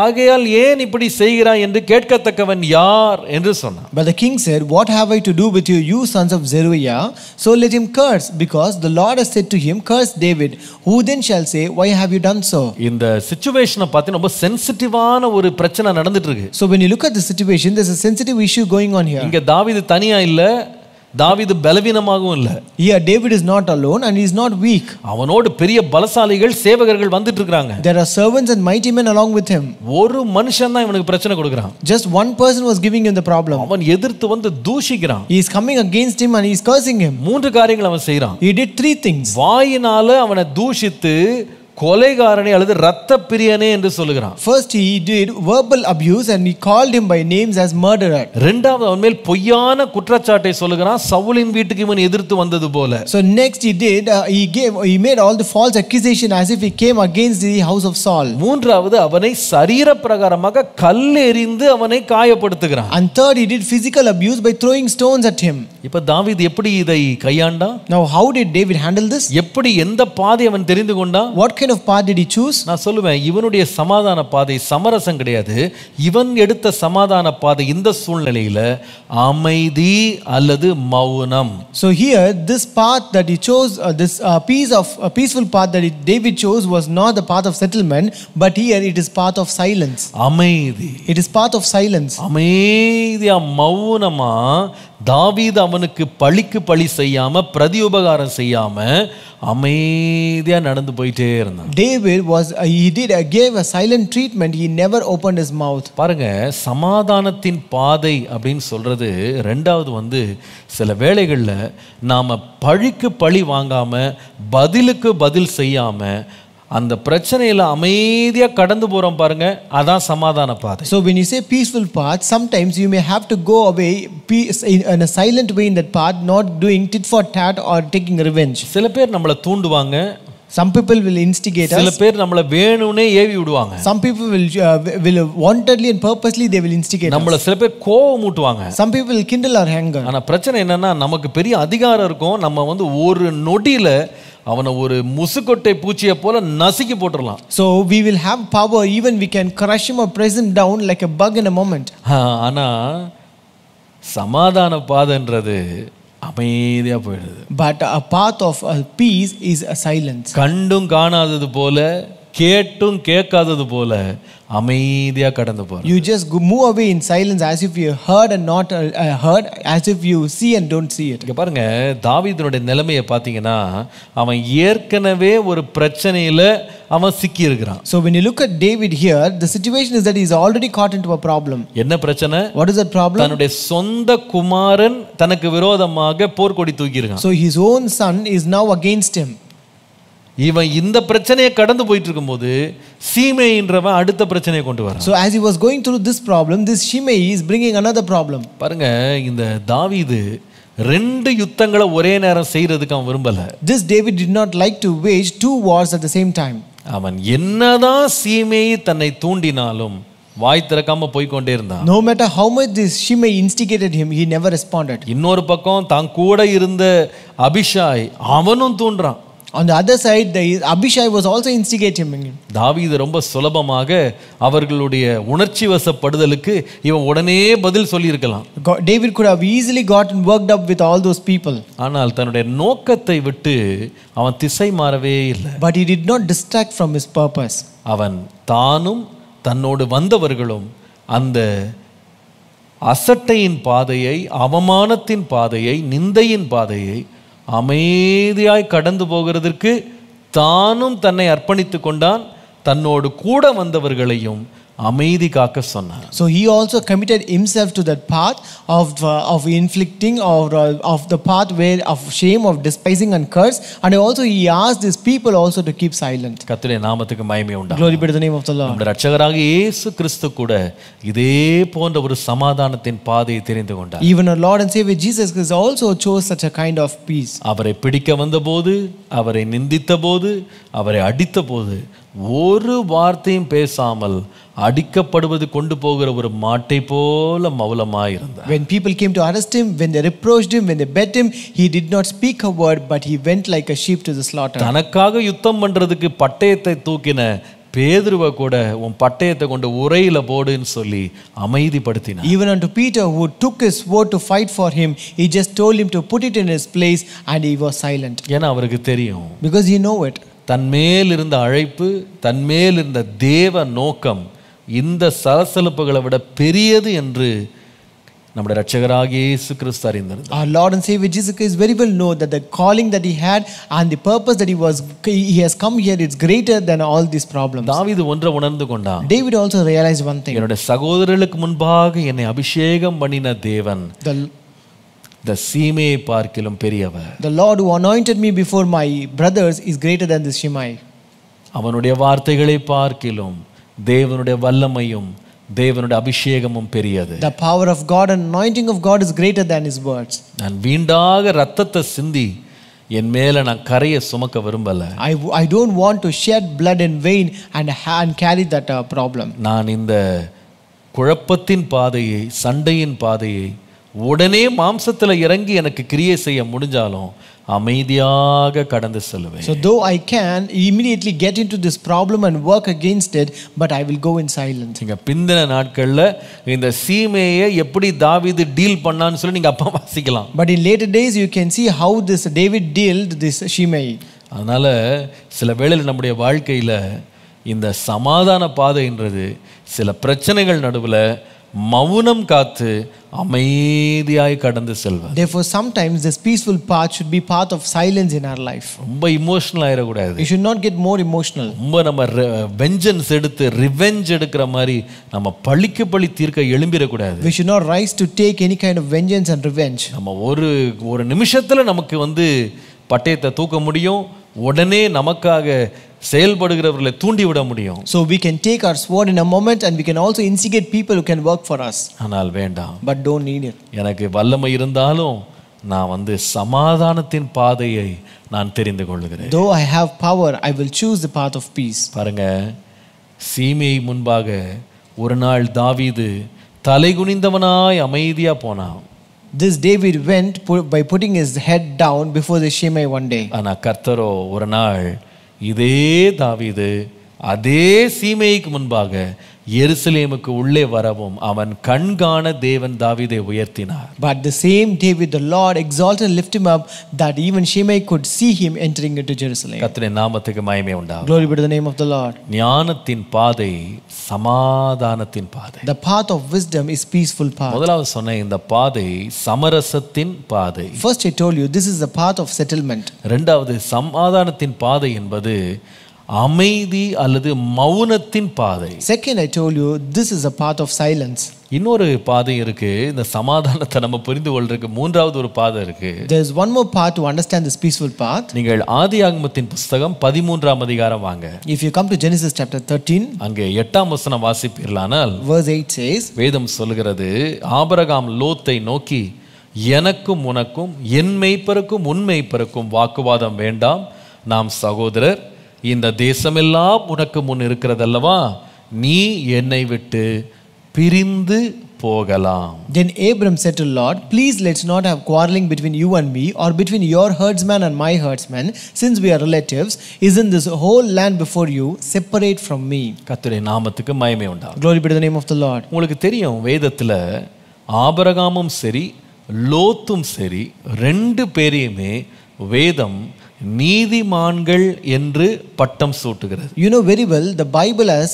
Speaker 1: ஆகையால் ஏன் இப்படி செய்கிறாய் என்று கேட்கத்தக்கவன் யார் என்று சொன்னான்.
Speaker 2: But the king said, what have I to do with you, you sons of Zeruiah? So let him curse, because the Lord has said to him, curse David. Who then shall say, why have you done so?
Speaker 1: இந்த சிச்சுவேஷனை பார்த்து ரொம்ப சென்சிட்டிவான ஒரு பிரச்சனை நடந்துட்டு இருக்கு.
Speaker 2: So when you look at the situation, there's a sensitive issue going on here.
Speaker 1: இங்க தாவீது தனியா இல்ல, தாவீது பலவீனமாகவும் இல்ல.
Speaker 2: Here David is not alone and he is not weak.
Speaker 1: அவனோடு பெரிய பலசாலிகள் சேவகர்கள் வந்துட்டு இருக்காங்க.
Speaker 2: There are servants and mighty men along with him.
Speaker 1: ஒரு மனுஷன் தான் இவனுக்கு பிரச்சனை கொடுக்கறான்.
Speaker 2: Just one person was giving him the problem.
Speaker 1: அவன் எதிர்த்து வந்து தூஷிக்கிறான்.
Speaker 2: He is coming against him and he is cursing him.
Speaker 1: மூன்று காரியங்கள் அவன் செய்றான்.
Speaker 2: He did three things.
Speaker 1: வாயினால அவனை தூஷித்து கொலைகாரனே அல்லது இரத்த பிரியனே என்று சொல்லுகிறான்.
Speaker 2: First he did verbal abuse and he called him by names as murderer.
Speaker 1: இரண்டாவது அவன் மேல் பொய்யான குற்றச்சாட்டை சொல்லுகிறான், சவுலின் வீட்டுக்கு இவன் எதிர்த்து வந்தது போல.
Speaker 2: So next he made all the false accusation as if he came against the house of Saul.
Speaker 1: மூன்றாவது அவனை சரீர பிரகாரமாக கல்லெறிந்து அவனை காயப்படுத்துகிறான்.
Speaker 2: And third he did physical abuse by throwing stones at him.
Speaker 1: இப்ப தாவீது எப்படி இதை கையாண்டான்?
Speaker 2: Now how did David handle this?
Speaker 1: எப்படி எந்த பாதை அவன் தெரிந்து கொண்டான்?
Speaker 2: What kind of path did he choose?
Speaker 1: நான் சொல்லுவேன், இவனுடைய சமாதான பாதை சமரசம் கிடையாது. இவன் எடுத்த சமாதான பாதை இந்த சூழ்நிலையில அமைதி அல்லது மௌனம்.
Speaker 2: So here this path that he chose, peaceful path that David chose was not the path of settlement, but here it is path of silence.
Speaker 1: அமைதி.
Speaker 2: It is path of silence.
Speaker 1: அமைதியா மௌனமா தாவீது அவனுக்கு பழிக்கு பழி செய்யாம பிரதியுபகாரம் செய்யாம அமைதியா நடந்து போயிட்டே இருந்தான்.
Speaker 2: David gave a silent treatment. He never opened his mouth.
Speaker 1: பாருங்க, சமாதானத்தின் பாதை அப்படின்னு சொல்றது ரெண்டாவது சில வேளைகள்ல நாம பழிக்கு பழி வாங்காம பதிலுக்கு பதில் செய்யாம அந்த பிரச்சனையில அமைதியா கடந்து போறோம் பாருங்க, அதான் சமாதான பாதை.
Speaker 2: So when you say peaceful path, sometimes you may have to go away in a silent way in that path, not doing tit for tat or taking revenge.
Speaker 1: சில பேர் நம்மளை தூண்டுவாங்க.
Speaker 2: Some people will instigate us.
Speaker 1: சில பேர் நம்மளை வேணும்னே ஏவி விடுவாங்க.
Speaker 2: Some people will wantedly and purposely they will instigate
Speaker 1: நம்மள
Speaker 2: us.
Speaker 1: சில பேர் கோவமூட்டுவாங்க.
Speaker 2: Some people will kindle our anger.
Speaker 1: ஆனா பிரச்சனை என்னன்னா, நமக்கு பெரிய அதிகாரம் இருக்கும். நம்ம ஒரு நொடியில அவனை ஒரு முசுக்கொட்டை பூச்சியை போல நசுக்கி போட்டுறலாம்.
Speaker 2: So we will have power, even we can crush him or press him down like a bug in a moment.
Speaker 1: ஆனா சமாதான பாதைன்றது அமைதியா போயிடுது.
Speaker 2: But a path of peace is a silence.
Speaker 1: கண்டும் காணாதது போல, கேட்டும் கேட்காதது போல அமைதியா கடந்து போற.
Speaker 2: You just move away in silence as if you heard and not heard, as if you see and don't see it.
Speaker 1: இங்க பாருங்க, தாவீதுனுடைய நிலைமையை பாத்தீங்கன்னா, அவன் ஏற்கனவே ஒரு பிரச்சனையில அவன் சிக்கி இருக்கிறான்.
Speaker 2: So when you look at David here, the situation is that he is already caught into a problem.
Speaker 1: என்ன பிரச்சனை?
Speaker 2: What is that problem?
Speaker 1: தன்னுடைய சொந்த குமாரன் தனக்கு விரோதமாக போர்க்கொடி தூக்கி இருக்கான்.
Speaker 2: So his own son is now against him.
Speaker 1: இவன் இந்த பிரச்சனையை கடந்து போயிட்டு இருக்கும்போது சீமேயின்றவன் அடுத்த பிரச்சனையை கொண்டு வரான்.
Speaker 2: So as he was going through this problem, this Shimei is bringing another problem.
Speaker 1: பாருங்க, இந்த தாவீது ரெண்டு யுத்தங்களை ஒரே நேரம் செய்யறதுக்கு அவன் விரும்பல.
Speaker 2: This David did not like to wage two wars at the same time.
Speaker 1: அவன் என்னதான் சீமேயி தன்னை தூண்டினாலும் வாய் திறக்காம போய் கொண்டே இருந்தான்.
Speaker 2: No matter how much this Shimei instigated him, he never responded.
Speaker 1: இன்னொரு பக்கம் தான் கூட இருந்த அபிஷாய் அவனும் தூண்டுறான்.
Speaker 2: On the other side, Abishai was also instigating him.
Speaker 1: தாவீது ரொம்ப சுலபமாக அவர்களுடைய உணர்ச்சி வசப்படுதலுக்கு இவன் உடனே பதில் சொல்லியிருக்கலாம்.
Speaker 2: David could have easily gotten worked up with all those people.
Speaker 1: ஆனால் தன்னுடைய நோக்கத்தை விட்டு அவன் திசை மாறவே இல்லை.
Speaker 2: But he did not distract from his purpose.
Speaker 1: அவன் தானும் தன்னோடு வந்தவர்களும் அந்த அசட்டையின் பாதையை, அவமானத்தின் பாதையை, நிந்தையின் பாதையை அமைதியாய் கடந்து போகிறதற்கு தானும் தன்னை அர்ப்பணித்து கொண்டான். தன்னோடு கூட வந்தவர்களையும் அமைதி காக்க சொன்னார்.
Speaker 2: So he also committed himself to that path of inflicting or of the path where of shame, of despising and curse, and also he asked these people also to keep silent.
Speaker 1: கர்த்தருடைய நாமத்துக்கு மகிமை உண்டாகட்டும்.
Speaker 2: Glory be to the name of the Lord.
Speaker 1: நம்முடைய இரட்சகராக இயேசு கிறிஸ்து கூட இதே போன்ற ஒரு சமாதானத்தின் பாதையை தெரிந்து கொண்டார்.
Speaker 2: Even our Lord and Savior Jesus Christ also chose such a kind of peace.
Speaker 1: அவரை பிடிக்க வந்தபோது, அவரை நிந்தித்த போது, அவரை அடித்த போது ஒரு வார்த்தையும் பேசாமல் அடிக்கப்படுவது கொண்டு போகிற ஒரு மாட்டை போல மௌனமாய் இருந்தார்.
Speaker 2: When people came to arrest him, when they reproached him, when they beat him, he did not speak a word, but he went like a sheep to the slaughter.
Speaker 1: தனக்காக யுத்தம் பண்றதுக்கு பட்டயத்தை தூக்கின பேதுருவை கூட உன் பட்டயத்தை கொண்டு உரையில போடுன்னு சொல்லி அமைதிப்படுத்தினார்.
Speaker 2: Even unto Peter, who took his sword to fight for him, he just told him to put it in his place, and he was silent.
Speaker 1: ஏன்னா அவருக்கு தெரியும்,
Speaker 2: Because he know it.
Speaker 1: தன்மேல் இருந்த அழைப்பு, தன்மேல் இருந்த தேவ நோக்கம் இந்த சலசலப்புகளை விட பெரியது என்று நம்முடைய இரட்சகராகிய இயேசு கிறிஸ்து அறிந்திருந்தார்.
Speaker 2: Our Lord and Savior Jesus Christ very well know that the calling that he had and the purpose that he has come here is greater than all these problems.
Speaker 1: தாவீது ஒன்றை உணர்ந்து கொண்டான்.
Speaker 2: David also realized one thing.
Speaker 1: என்னுடைய சகோதரர்களுக்கு முன்பாக என்னை அபிஷேகம் பண்ணின தேவன் இந்த சீமையை பார்க்கிலும் பெரியவர்.
Speaker 2: The Lord who anointed me before my brothers is greater than this Shimei.
Speaker 1: அவனுடைய வார்த்தைகளை பார்க்கிலும் தேவனுடைய வல்லமையும் தேவனுடைய அபிஷேகமும் பெரியது.
Speaker 2: The power of God and anointing of God is greater than his words.
Speaker 1: நான் வீண்டாக இரத்தத்தை சிந்தி என் மேல நான் கரையை சுமக்க விரும்பல.
Speaker 2: I don't want to shed blood in vain and carry that problem.
Speaker 1: நான் இந்த குழப்பத்தின் பாதையை, சண்டையின் பாதையை உடனே மாம்சத்துல இறங்கி எனக்கு கிரியை செய்ய முடிஞ்சாலும் அமைதியாக கடந்து செல்வேன்.
Speaker 2: So though I can immediately get into this problem and work against it, but I will go in silence.
Speaker 1: நீங்க பிந்தின நாட்கள்ல இந்த சீமையை எப்படி தாவீது டீல் பண்ணான்னு சொல்லி நீங்க அப்பா வாசிக்கலாம்.
Speaker 2: But in later days you can see how this David dealt this Shimei.
Speaker 1: அதனால சில வேளையில் நம்முடைய வாழ்க்கையில இந்த சமாதான பாதைன்றது சில பிரச்சனைகள் நடுவுல மௌனம் காத்து அமைதியாய் கடந்து செல்வது.
Speaker 2: Therefore sometimes this peaceful path should be path of silence in our life.
Speaker 1: ரொம்ப இமோஷனல் ஆயிடக்கூடாது.
Speaker 2: You should not get more emotional.
Speaker 1: ரொம்ப நம்ம வெஞ்சன்ஸ் எடுத்து ரிவெஞ்ச் எடுக்கிற மாதிரி நம்ம பழிக்கு பழி தீர்க்க எழும்பிடக்கூடாது.
Speaker 2: We should not rise to take any kind of vengeance and revenge.
Speaker 1: நம்ம ஒரு நிமிஷத்துல நமக்கு பட்டயத்தை தூக்க முடியும், உடனே நமக்காக செயல்படுகிறவர்களை தூண்டி விட முடியும்.
Speaker 2: So we can take our sword in a moment and we can also instigate people who can work for us.
Speaker 1: ஆனால் வேண்டாம்.
Speaker 2: But don't need it.
Speaker 1: எனக்கு வல்லமை இருந்தாலும் நான் சமாதானத்தின் பாதையை நான் தெரிந்து கொள்கிறேன்.
Speaker 2: Though I have power, I will choose the path of peace.
Speaker 1: பாருங்க, சீமையை முன்பாக ஒரு நாள் தாவீது தலைகுனிந்தவனாய் அமைதியா போனான்.
Speaker 2: This David went by putting his head down before the Shimei one day.
Speaker 1: ஆனா கர்த்தரோ ஒரு நாள் இதே தாவீது அதே சீமைக்கு முன்பாக எருசலேமுக்கு உள்ளே வரவும் அவன் கண்காண தேவன் தாவீதை உயர்த்தினார்.
Speaker 2: But the same David, the Lord exalted and lifted him up that even Shimei could see him entering into Jerusalem.
Speaker 1: கர்த்தருடைய நாமத்துக்கு மகிமை உண்டாகட்டும்.
Speaker 2: Glory be to the name of the Lord.
Speaker 1: ஞானத்தின் பாதை சமாதானத்தின் பாதை.
Speaker 2: The path of wisdom is peaceful path.
Speaker 1: முதலாவது சொன்ன இந்த பாதை சமரசத்தின் பாதை.
Speaker 2: First I told you this is the path of settlement.
Speaker 1: இரண்டாவது சமாதானத்தின் பாதை என்பது அமைதி அல்லது மௌனத்தின் பாதை.
Speaker 2: Second I told you this is a path of silence.
Speaker 1: இன்னொரு பாதை இருக்கு. இந்த சமாதானத்தை நம்ம புரிந்து கொள்றதுக்கு மூன்றாவது ஒரு பாதை இருக்கு.
Speaker 2: There is one more path to understand this peaceful path.
Speaker 1: நீங்கள் ஆதியாகமத்தின் புத்தகம் 13ஆம் அதிகாரம் வாங்க.
Speaker 2: If you come to Genesis chapter 13,
Speaker 1: அங்கே 8ஆம் வசனம் வாசிப்பீர்களானால்
Speaker 2: verse 8 says,
Speaker 1: வேதம் சொல்கிறது, ஆபிரகாம் லோத்தை நோக்கி, எனக்கும் உனக்கும் என் மேய்ப்பருக்கும் உன் மேய்ப்பருக்கும் வாக்குவாதம் வேண்டாம், நாம் சகோதரர், இந்த தேசமெல்லாம் உனக்கு முன் இருக்கிறதல்லவா, நீ என்னை விட்டு பிரிந்து போகலாம்.
Speaker 2: Then Abram said to Lot, please let's not have quarreling between you and me, or between your herdsman and my herdsman, since we are relatives. Isn't this whole land before you? Separate from me.
Speaker 1: கர்த்தருடைய நாமத்துக்கு மகிமை உண்டாகும்.
Speaker 2: Glory be to the name of the Lord.
Speaker 1: உங்களுக்கு தெரியும், வேதத்துல ஆபிரகாமும் சரி லோத்தும் சரி ரெண்டு பேரையுமே வேதம் நீதிமான்கள் என்று பட்டம் சூட்டுகிறது.
Speaker 2: You know very well the Bible has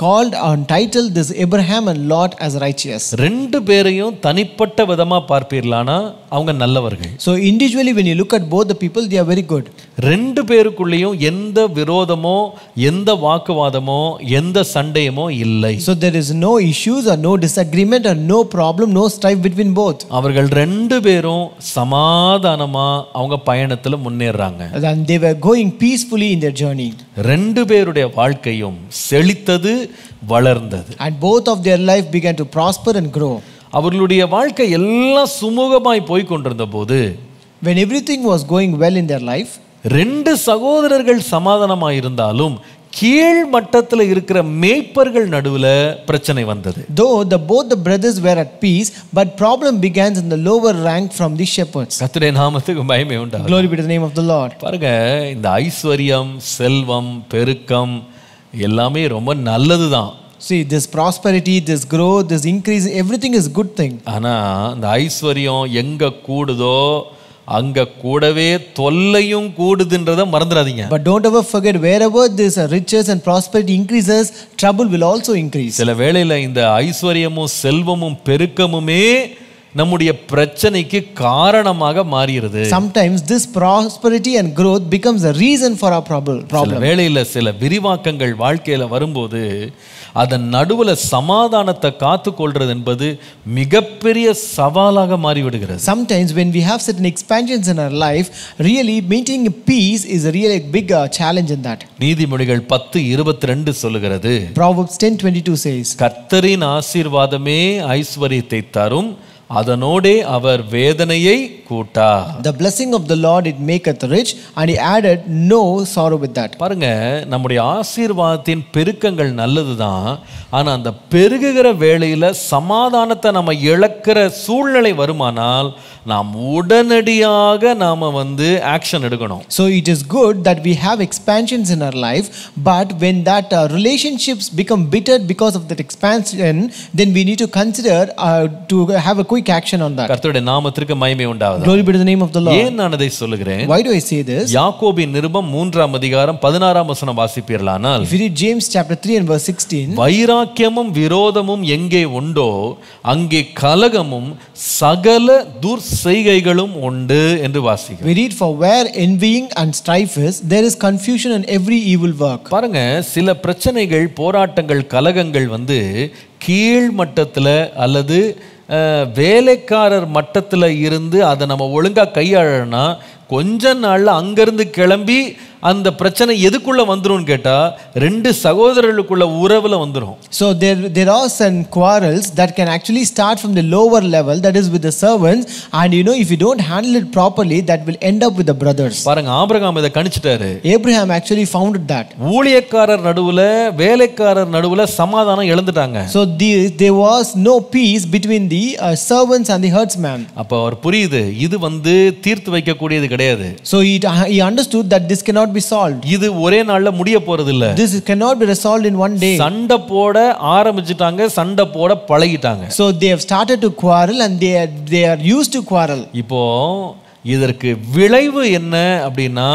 Speaker 2: called or titled this Abraham and Lot as righteous.
Speaker 1: ரெண்டு பேரையும் தனிப்பட்ட விதமா பார்ப்பீர்களானா அவங்க நல்லவர்கள்.
Speaker 2: So individually when you look at both the people, they are very good.
Speaker 1: ரெண்டு பேருக்குள்ளேயும் எந்த விரோதமோ எந்த வாக்குவாதமோ எந்த சண்டையுமோ இல்லை.
Speaker 2: So there is no issues or no disagreement or no problem, no strife between both.
Speaker 1: அவர்கள் ரெண்டு பேரும் சமாதானமா அவங்க பயணத்துல முன்னேறாங்க.
Speaker 2: And they were going peacefully in their journey.
Speaker 1: ரெண்டு பேருடைய வாழ்க்கையும் செழித்தது, வளர்ந்தது.
Speaker 2: And both of their life began to prosper and grow.
Speaker 1: அவர்களுடைய வாழ்க்கை எல்லாம் சுமூகமாய் போய் கொண்டிருந்த போது,
Speaker 2: When everything was going well in their life,
Speaker 1: ரெண்டு சகோதரர்கள் சமாதானமாய் இருந்தாலும் கீழ் மட்டத்தில் இருக்கிற மேய்ப்பர்கள் நடுவுல பிரச்சனை வந்தது.
Speaker 2: though both the brothers were at peace, but problem begins in the lower rank from the shepherds.
Speaker 1: கர்த்தருடைய நாமத்துக்கு மகிமை உண்டாகும்.
Speaker 2: Glory be to the name of the Lord.
Speaker 1: பாருங்க, இந்த ஐஸ்வர்யம், செல்வம், பெருக்கம் எல்லாமே ரொம்ப நல்லதுதான்.
Speaker 2: See, this prosperity, this growth, this increase, everything is good thing.
Speaker 1: ஆனா இந்த ஐஸ்வர்யம் எங்க கூடுதோ அங்க கூடவே தொல்லையும் கூடுதுன்றதை மறந்துடாதீங்க.
Speaker 2: But don't ever forget, wherever this riches and prosperity increases, trouble will also increase.
Speaker 1: சில வேளையில இந்த ஐஸ்வர்யமும் செல்வமும் பெருக்கமுமே நம்முடைய பிரச்சனைக்கு காரணமாக மாறுகிறது.
Speaker 2: Sometimes this prosperity and growth becomes a reason for our problem.
Speaker 1: சில வேளையில சில விரிவாக்கங்கள் வாழ்க்கையில வரும்போது அதன் நடுவுல சமாதானத்தை காத்துக்கொள்றது என்பது மிகப்பெரிய சவாலாக மாறிவிடுகிறது.
Speaker 2: Sometimes when we have certain expansions in our life, really maintaining peace is a really big challenge in that.
Speaker 1: நீதிமொழிகள் 10:22 சொல்லுகிறது,
Speaker 2: Proverbs 10:22 says,
Speaker 1: கர்த்தரின் ஆசீர்வாதமே ஐஸ்வரியத்தை தரும், அதனோடே அவர் வேதனையை கூட்டா.
Speaker 2: the blessing of the Lord it maketh rich, and he added no sorrow with that.
Speaker 1: பாருங்க, நம்முடைய ஆசீர்வாதத்தின் பெருக்கங்கள் நல்லதுதான். ஆனா அந்த பெருகுகிற வேளையில சமாதானத்தை நம்ம இழக்கிற சூழ்நிலை வருமானால் நாம் உடனடியாக நாம ஆக்ஷன் எடுக்கணும்.
Speaker 2: So it is good that we have expansions in our life, but when that relationships become bitter because of that expansion, then we need to consider to have a quick action on that.
Speaker 1: கர்த்தருடைய நாமத்திற்கு மகிமை உண்டாவதாக.
Speaker 2: Glory be to the name of the Lord.
Speaker 1: ஏன் நான் அதை சொல்லுகிறேன்?
Speaker 2: Why do I say this?
Speaker 1: யாக்கோபின் நிருபம் 3ஆம் அதிகாரம் 16ஆம் வசனம் வாசிப்பீர்களானால்,
Speaker 2: If you read James chapter 3 and verse 16,
Speaker 1: வைராக்கியமும் விரோதமும் எங்கே உண்டோ அங்கே கலகமும் சகல துர்செய்கைகளும் உண்டு என்று வாசிக்கிறோம்.
Speaker 2: we read, for where envying and strife is, there is confusion and every evil work.
Speaker 1: பாருங்க, சில பிரச்சனைகள், போராட்டங்கள், கலகங்கள் கீழ் மட்டத்துல அல்லது வேலைக்காரர் மட்டத்துல இருந்து அதை நம்ம ஒழுங்கா கையாளனா கொஞ்ச நாள்ல அங்கிருந்து கிளம்பி அந்த பிரச்சனை எதுக்குள்ள வந்துரும் கேட்டா ரெண்டு சகோதரர்களுக்குள்ள உறவுல வந்துரும்.
Speaker 2: So there are some quarrels that can actually start from the lower level, that is with the servants, and if you don't handle it properly, that will end up with the brothers.
Speaker 1: பாருங்க, ஆபிரகாம் இத கணிச்சிட்டாரு.
Speaker 2: Abraham actually found that.
Speaker 1: ஊழியக்காரர் நடுவுல வேலைக்காரர் நடுவுல சமாதானம் இழந்துட்டாங்க.
Speaker 2: So there was no peace between the servants and the herdsman.
Speaker 1: அப்ப அவர் புரியுது, இது தீர்த்து வைக்க கூடியது கிடையாது.
Speaker 2: So he understood that this cannot be solved.
Speaker 1: இது ஒரே நாள்ல முடிய போறது இல்ல.
Speaker 2: This cannot be resolved in one day.
Speaker 1: சண்டை போட ஆரம்பிச்சிட்டாங்க, சண்டை போட பழகிட்டாங்க.
Speaker 2: So they have started to quarrel and they are used to quarrel.
Speaker 1: இப்போ இதற்கு விளைவு என்ன அப்படின்னா,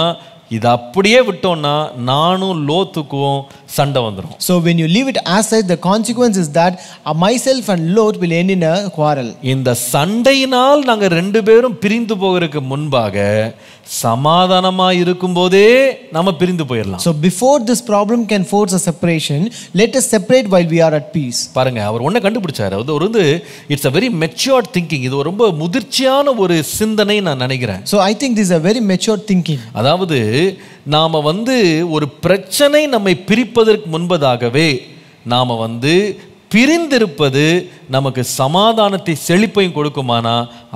Speaker 1: இது அப்படியே விட்டோம்னா நானும் லோத்துக்கும் சண்டை வந்துரும்.
Speaker 2: So when you leave it as such, the consequence is that myself and Lot will end in a quarrel.
Speaker 1: இந்த சண்டையினால் நாங்க ரெண்டு பேரும் பிரிந்து போகிறதுக்கு முன்பாக சமாதானமா இருக்கும்போதே நாம பிரிந்து போயிடலாம்.
Speaker 2: So before this problem can force a separation, let us separate while we are at peace.
Speaker 1: பாருங்க, அவர் ஒண்ணு கண்டுபிடிச்சாரு. It's a very matured thinking. இது ரொம்ப முதிர்ச்சியான ஒரு சிந்தனை நான் நினைக்கிறேன்.
Speaker 2: So I think this is a very mature thinking.
Speaker 1: அதாவது நாம ஒரு பிரச்சனை நம்மை பிரிப்பதற்கு முன்பதாகவே நாம பிரிந்திருப்பது நமக்கு சமாதானத்தை செழிப்பையும் கொடுக்குமானா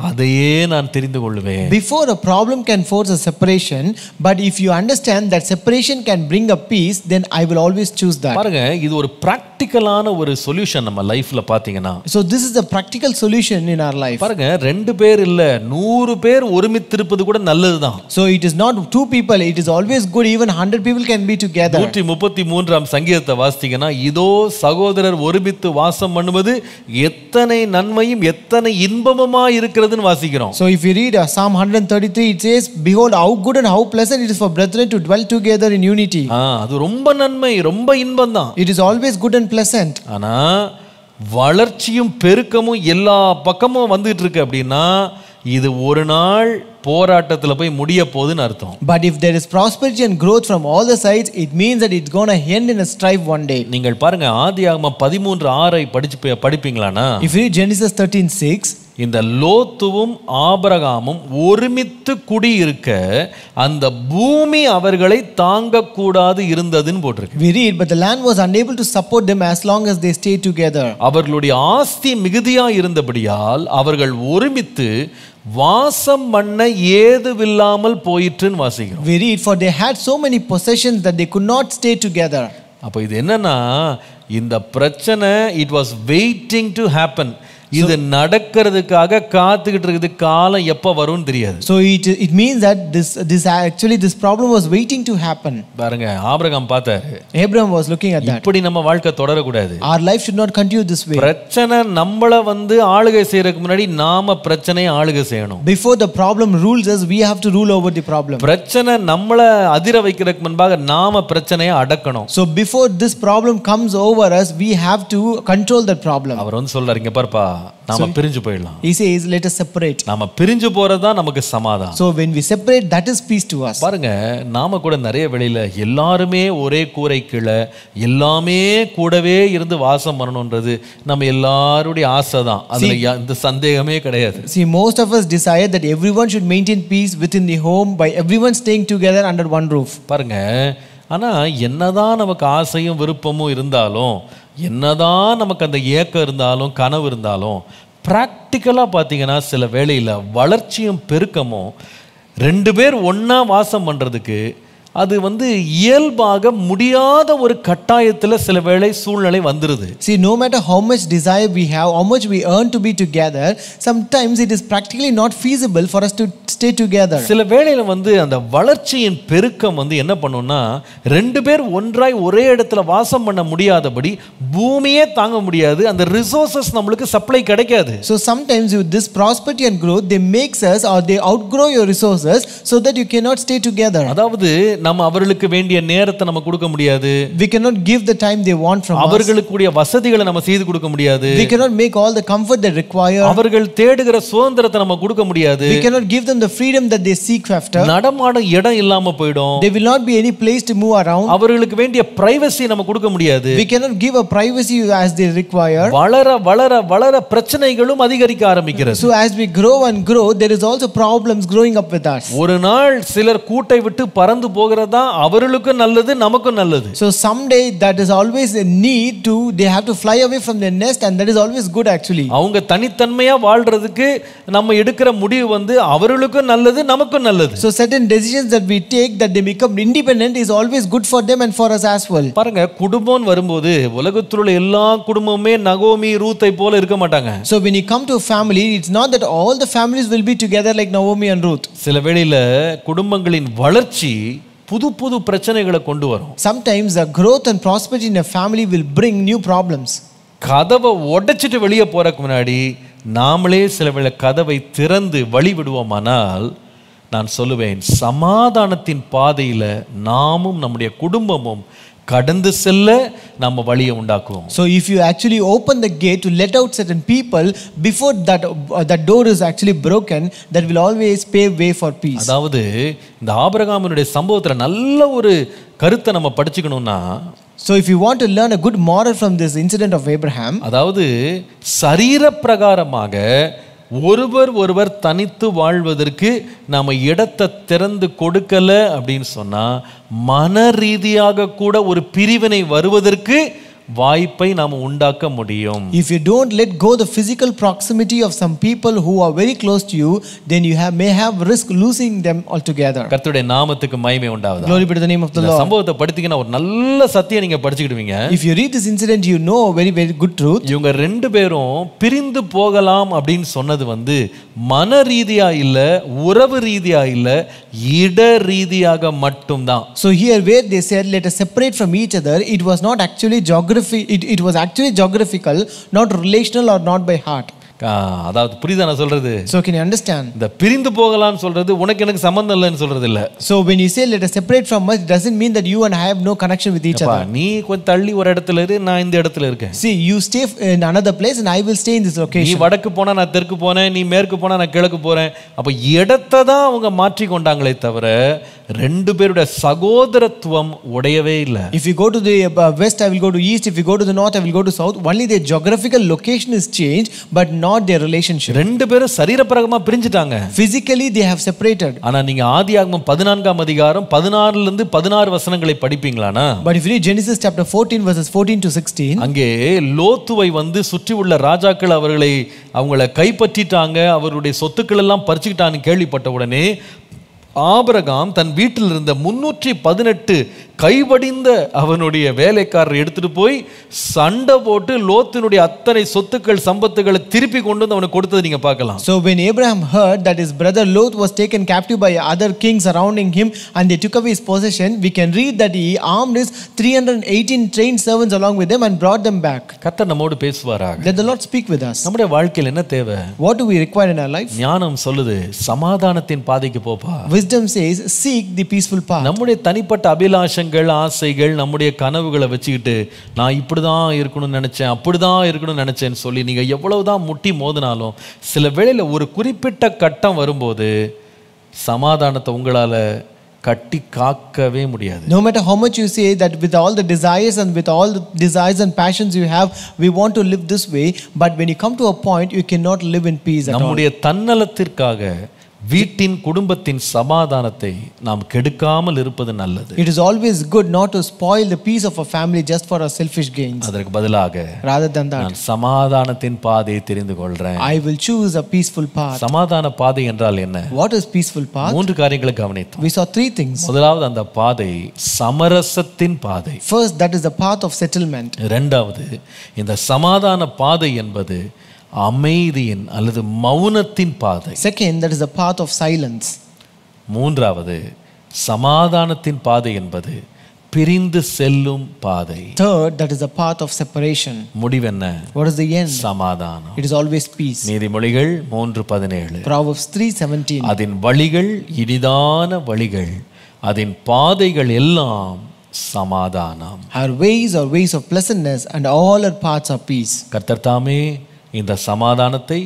Speaker 1: அதையே நான் தெரிந்து கொள்வேன்.
Speaker 2: Before a problem can force a separation, but if you understand that separation can bring a peace, then I will always choose that.
Speaker 1: பாருங்க, இது ஒரு பிராக்டிக்கலான ஒரு சொல்யூஷன் நம்ம லைஃப்ல பாத்தீங்கன்னா.
Speaker 2: So this is a practical solution in our life.
Speaker 1: பாருங்க, 2 பேர் இல்ல 100 பேர் ஒருமித்திருப்பது கூட நல்லதுதான்.
Speaker 2: So it is not 2 people, it is always good. Even 100 people can be together.
Speaker 1: 133ஆம் சங்கீதத்தை வாசித்தீங்கன்னா, இதோ சகோதரர் ஒருமித்து வாசம் பண்ணுவது எத்தனை நன்மையும் எத்தனை இன்பமுமா இருக்கிறதுன்னு வாசிக்கிறோம்.
Speaker 2: So if you read Psalm 133, it says, behold how good and how pleasant it is for brethren to dwell together in unity.
Speaker 1: அது ரொம்ப நன்மை, ரொம்ப இன்பம் தான்.
Speaker 2: It is always good and pleasant.
Speaker 1: ஆனா வளர்ச்சியும் பெருக்கமும் எல்லா பக்கமும் வந்துட்டு இருக்கு அப்படின்னா, இது ஒரு நாள் போராட்டத்துல போய் முடிய போகுதுன்னு அர்த்தம்.
Speaker 2: But if there is prosperity and growth from all the sides, it means that it's going to end in a strife one day.
Speaker 1: நீங்கள் பாருங்க, ஆதியாகமம் 13:6 படிப்பீங்களானா,
Speaker 2: If you read Genesis 13:6,
Speaker 1: இந்த லோத்துவும் ஆபிரகாமும் ஒருமித்து குடியிருக்க அந்த பூமி அவர்களை தாங்கக்கூடாது இருந்ததுன்னு போட்டிருக்கு.
Speaker 2: we read, but the land was unable to support them as long as they stayed together.
Speaker 1: அவர்களுடைய ஆஸ்தி மிகுதியா இருந்தபடியால் அவர்கள் ஒருமித்து வாசம் பண்ண ஏதுவில்லாமல் போயிற்றுன்னு வாசிக்கிறோம்.
Speaker 2: We read, for they had so many possessions that they could not stay together.
Speaker 1: அப்போ இது என்னன்னா, இந்த பிரச்சனை it was waiting to happen. இது நடக்கிறதுக்காக காத்துக்கிட்டு இருக்குது, காலம் எப்போ வரும்னு தெரியாது.
Speaker 2: So it means that this problem was waiting to happen.
Speaker 1: பாருங்க, ஆபிரகாம் பார்த்தாரு,
Speaker 2: Abraham was looking at that.
Speaker 1: இப்படி நம்ம வாழ்க்கை தொடரக்கூடாது.
Speaker 2: Our life should not continue this way.
Speaker 1: பிரச்சனை நம்மள ஆளுகை செய்யறதுக்கு முன்னாடி நாம பிரச்சனையை ஆளுகை செய்யணும்.
Speaker 2: Before the problem rules us, we have to rule over the problem.
Speaker 1: பிரச்சனை நம்மள அதிர வைக்கிறதுக்கு முன்பாக நாம பிரச்சனையை அடக்கணும்.
Speaker 2: So before this problem comes over us, we have to control that problem.
Speaker 1: அவர் சொல்றாரு, இங்க பாருப்பா, நாம பிரிஞ்சு போயிடலாம்.
Speaker 2: He says, let us separate.
Speaker 1: நாம பிரிஞ்சு போறதுதான் நமக்கு சமாதானம்.
Speaker 2: So when we separate, that is peace to us.
Speaker 1: பாருங்க, நாம கூட நிறைய வேளையில எல்லாருமே ஒரே கூரை கீழே எல்லாமே கூடவே இருந்து வாசம் பண்ணணும்ன்றது நம்ம எல்லாருடைய ஆசை தான். அதுல இந்த சந்தேகமே கிடையாது.
Speaker 2: See, most of us desire that everyone should maintain peace within the home by everyone staying together under one roof.
Speaker 1: பாருங்க, ஆனா என்னதான் நமக்கு ஆசையும் விருப்பமும் இருந்தாலும், என்னதான் நமக்கு அந்த ஏக்கம் இருந்தாலும் கனவு இருந்தாலும், ப்ராக்டிக்கலாக பார்த்தீங்கன்னா சில வேளையில் வளர்ச்சியும் பெருக்கமும் 2 பேர் ஒன்றா வாசம் பண்ணுறதுக்கு அது இயல்பாக முடியாத ஒரு கட்டாயத்தில் சில வேளை சூழ்நிலை வந்துருது.
Speaker 2: See, no matter how much desire we have, how much we earn to be together, sometimes it is practically not feasible for us to stay together.
Speaker 1: சில வேளையில அந்த வளர்ச்சியின் பெருக்கம் என்ன பண்ணும்னா, 2 பேர் ஒன்றாய் ஒரே இடத்துல வாசம் பண்ண முடியாதபடி பூமியே தாங்க முடியாது, அந்த ரிசோர்சஸ் நம்மளுக்கு சப்ளை கிடைக்காது.
Speaker 2: So sometimes with this prosperity and growth, they makes us or they outgrow your resources so that you cannot stay together.
Speaker 1: அதாவது நம்ம அவர்களுக்கு வேண்டிய நேரத்தை நம்ம கொடுக்க முடியாது.
Speaker 2: We cannot give the time they want from us.
Speaker 1: அவர்களுக்கு கூடிய வசதிகளை நம்ம செய்து கொடுக்க முடியாது.
Speaker 2: We cannot make all the comfort they require.
Speaker 1: அவர்கள் தேடுகிற சுதந்திரத்தை நம்ம கொடுக்க முடியாது.
Speaker 2: We cannot give them the freedom that they seek after.
Speaker 1: நடமாட இடம் இல்லாம போய்டும்.
Speaker 2: There will not be any place to move around.
Speaker 1: அவர்களுக்கு வேண்டிய பிரைவசி நம்ம கொடுக்க முடியாது.
Speaker 2: We cannot give a privacy as they require.
Speaker 1: வளர வளர வளர பிரச்சனைகளும் அதிகரிக்க ஆரம்பிக்கிறது.
Speaker 2: So as we grow and grow, there is also problems growing up with us.
Speaker 1: ஒரு நாள் சிலர் கூட்டை விட்டு பறந்து போகிறதா அவர்களுக்கு நல்லது, நமக்கு நல்லது.
Speaker 2: So someday that is always a need to, they have to fly away from their nest, and that is always good actually.
Speaker 1: அவங்க தனித்தன்மையா வாழ்றதுக்கு நம்ம எடுக்கிற முடிவு அவர்களுக்கு நல்லது, நமக்கு நல்லது.
Speaker 2: So certain decisions that we take that they become independent is always good for them and for us as well.
Speaker 1: பாருங்க, குடும்பம் வரும்போது உலகத்துல உள்ள எல்லா குடும்பமே நகோமி ரூத்தை போல இருக்க மாட்டாங்க.
Speaker 2: So when you come to a family, it's not that all the families will be together like Naomi and Ruth.
Speaker 1: சில வேளையில குடும்பங்களின் வளர்ச்சி புது புது பிரச்சனைகளை கொண்டு வரும்.
Speaker 2: Sometimes the growth and prosperity in a family will bring new problems.
Speaker 1: கதவை உடைச்சிட்டு வெளியே போறதுக்கு முன்னாடி நாமளே சில வேளை கதவை திறந்து வழி விடுவோமானால், நான் சொல்லுவேன், சமாதானத்தின் பாதையில நாமும் நம்முடைய குடும்பமும் கடந்து செல்ல நம்ம வழியை உண்டாக்குவோம்.
Speaker 2: So if you actually open the gate to let out certain people before that door is actually broken, that will always pave way for peace.
Speaker 1: அதாவது இந்த ஆபிரகாமினுடைய சம்பவத்துல நல்ல ஒரு கருத்தை நம்ம படிச்சுக்கணும்னா,
Speaker 2: so if you want to learn a good moral from this incident of Abraham,
Speaker 1: அதாவது சரீர பிரகாரமாக ஒருவர் தனித்து வாழ்வதற்கு நாம இடத்தை திறந்து கொடுக்கல அப்படின்னு சொன்னா, மன ரீதியாக கூட ஒரு பிரிவினை வருவதற்கு வாய்ப்பை நாம் உண்டாக்க முடியும்.
Speaker 2: If you don't let go the physical proximity of some people who are very close to you, then you may have risk losing them altogether.
Speaker 1: கர்த்தருடைய நாமத்துக்கு மகிமை உண்டாவதாக.
Speaker 2: Glory be to the name of the
Speaker 1: இந்த
Speaker 2: Lord.
Speaker 1: சம்பவத்தை படித்தீங்கன்னா ஒரு நல்ல சத்தியம் நீங்க படிச்சுக்கிடுவீங்க.
Speaker 2: If you read this incident, you know a very very good truth.
Speaker 1: இவங்க ரெண்டு பேரும் பிரிந்து போகலாம் அப்படின்னு சொன்னது மன ரீதியா இல்ல, உறவு ரீதியா இல்ல, இட ரீதியாக மட்டும்தான்.
Speaker 2: So here where they said let us separate from each other, it was not actually geography, it was actually geographical, not relational or not by heart.
Speaker 1: அதாவது புரியுதா நான் சொல்றது?
Speaker 2: So can you understand?
Speaker 1: இந்த பிரிந்து போகலாம்னு சொல்றது உனக்கு எனக்கு சம்பந்தம் இல்லைன்னு சொல்றது இல்ல.
Speaker 2: So when you say let us separate from us, it doesn't mean that you and I have no connection with each other.
Speaker 1: நீ கொஞ்சம் தள்ளி ஒரு இடத்துல இரு, நான் இந்த இடத்துல இருக்கேன்.
Speaker 2: See, you stay in another place and I will stay in this location.
Speaker 1: நீ வடக்கு போனா நான் தெற்கு போறேன், நீ மேற்கு போனா நான் கிழக்கு போறேன். அப்ப இடத்தை தான் அவங்க மாற்றி கொண்டாங்களே தவிர ரெண்டு பேருடைய சகோதரத்துவம் உடையவே இல்லை.
Speaker 2: If you go to the west, I will go to east. If you go to the north, I will go to south. Only their geographical location is changed, but not their relationship.
Speaker 1: ரெண்டு பேரும் சரீரப்பிரகமா பிரிஞ்சிட்டாங்க.
Speaker 2: Physically they have separated.
Speaker 1: ஆனா நீங்க ஆதியாகமம் 14ஆம் அதிகாரம் 16 இருந்து 16 வசனங்களை படிப்பீங்களானா?
Speaker 2: But if you read Genesis chapter 14 verses 14 to 16,
Speaker 1: அங்கே லோத்துவை சுற்றி உள்ள ராஜாக்கள் அவங்களை கைப்பற்றிட்டாங்க, அவருடைய சொத்துக்கள் எல்லாம் பறிச்சுக்கிட்டான்னு கேள்விப்பட்ட உடனே ஆபிரகாம் தன் வீட்டில் இருந்த 318 கைவடிந்த அவனுடைய வேலைக்காரர் எடுத்துட்டு போய் சண்டை போட்டு லோத்தினுடைய அத்தனை சொத்துக்கள் சம்பத்துகளை திருப்பி கொண்டு வந்து அவனுக்கு கொடுத்தது நீங்க பார்க்கலாம்.
Speaker 2: So when Abraham heard that his brother Lot was taken captive by other kings surrounding him and they took away his possession, we can read that he armed his 318 trained servants along with them and brought them back.
Speaker 1: கர்த்தர் நம்மோடு பேசுவாராக.
Speaker 2: Let the Lord speak with us.
Speaker 1: நம்முடைய வாழ்க்கையில் என்ன தேவை?
Speaker 2: What do we require in our life?
Speaker 1: ஞானம் சொல்லுது சமாதானத்தின் பாதைக்கு போப்பா.
Speaker 2: Wisdom says seek the peaceful path.
Speaker 1: நம்முடைய தனிப்பட்ட அபிலாஷங்கள், ஆசைகள், நம்முடைய கனவுகளை வச்சுக்கிட்டு நான் இப்படிதான் இருக்கணும்னு நினைச்சேன், அப்படிதான் இருக்கணும்னு நினைச்சேன்னு சொல்லி நீங்க எவ்வளவுதான் முட்டி மோதினாலும் சில வேளையில ஒரு குறிப்பிட்ட கட்டம் வரும்போது சமாதானத்தை உங்களால கட்டி காக்கவே முடியாது.
Speaker 2: No matter how much you say that with all the desires and with all the desires and passions you have, we want to live this way, but when you come to a point you cannot live in peace at all.
Speaker 1: நம்முடைய தன்னலத்திற்காக வீட்டின் குடும்பத்தின் சமாதானத்தை நாம் கெடுக்காமல் இருப்பது நல்லது.
Speaker 2: It is always good not to spoil the peace of a family just for our selfish gains.
Speaker 1: அதற்கு பதிலாக
Speaker 2: Rather than that,
Speaker 1: நான் சமாதானத்தின் பாதையை தெரிந்து கொள்றேன்.
Speaker 2: I will choose a peaceful path.
Speaker 1: சமாதான பாதை என்றால் என்ன?
Speaker 2: What is peaceful path?
Speaker 1: மூன்று காரியங்களை கவனித்தோம்.
Speaker 2: We saw three things.
Speaker 1: முதலாவது அந்த பாதை சமரசத்தின் பாதை.
Speaker 2: First, that is the path of settlement.
Speaker 1: இரண்டாவது இந்த சமாதான பாதை என்பது அமைதியின் அல்லது மௌனத்தின் பாதை.
Speaker 2: Second, that is the path of silence.
Speaker 1: மூன்றாவது சமாதானத்தின் பாதை என்பது பிரிந்து செல்லும் பாதை.
Speaker 2: Third, that is the path of separation.
Speaker 1: முடிவென்ன?
Speaker 2: What is the end?
Speaker 1: சமாதானம்.
Speaker 2: It is always peace.
Speaker 1: நீதிமொழிகள் 3:17.
Speaker 2: Proverbs 3:17.
Speaker 1: அதன் வழிகள் இனிதான வழிகள், அதன் பாதைகள் எல்லாம் சமாதானம்.
Speaker 2: Her ways are ways of pleasantness and all her paths are peace.
Speaker 1: கர்த்தர் தாமே இந்த சமாதானத்தை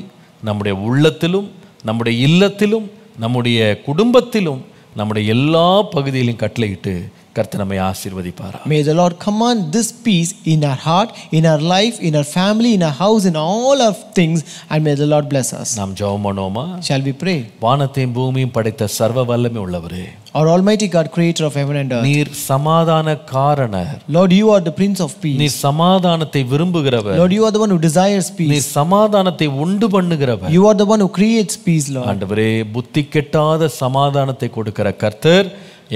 Speaker 1: நம்முடைய உள்ளத்திலும், நம்முடைய இல்லத்திலும், நம்முடைய குடும்பத்திலும், நம்முடைய எல்லா பகுதியிலும் கட்டளையிட்டு கர்த்தர் நம்மை ஆசீர்வதிப்பார்.
Speaker 2: May the Lord command this peace in our heart, in our life, in our family, in our house, in all our things, and may the Lord bless us.
Speaker 1: நாம் ஜெபம் பண்ணுவோமா?
Speaker 2: Shall we pray?
Speaker 1: வானத்தையும் பூமியும் படைத்த சர்வ வல்லமை உள்ளவரே,
Speaker 2: Our Almighty God, creator of heaven and earth,
Speaker 1: நீர் சமாதான காரணர்.
Speaker 2: Lord, you are the Prince of Peace.
Speaker 1: நீர் சமாதானத்தை விரும்புகிறவர்.
Speaker 2: Lord, you are the one who desires peace.
Speaker 1: நீர் சமாதானத்தை உண்டு பண்ணுகிறவர்.
Speaker 2: You are the one who creates peace, Lord.
Speaker 1: ஆண்டவரே, புத்தி கெட்டாத சமாதானத்தை கொடுக்கிற கர்த்தர்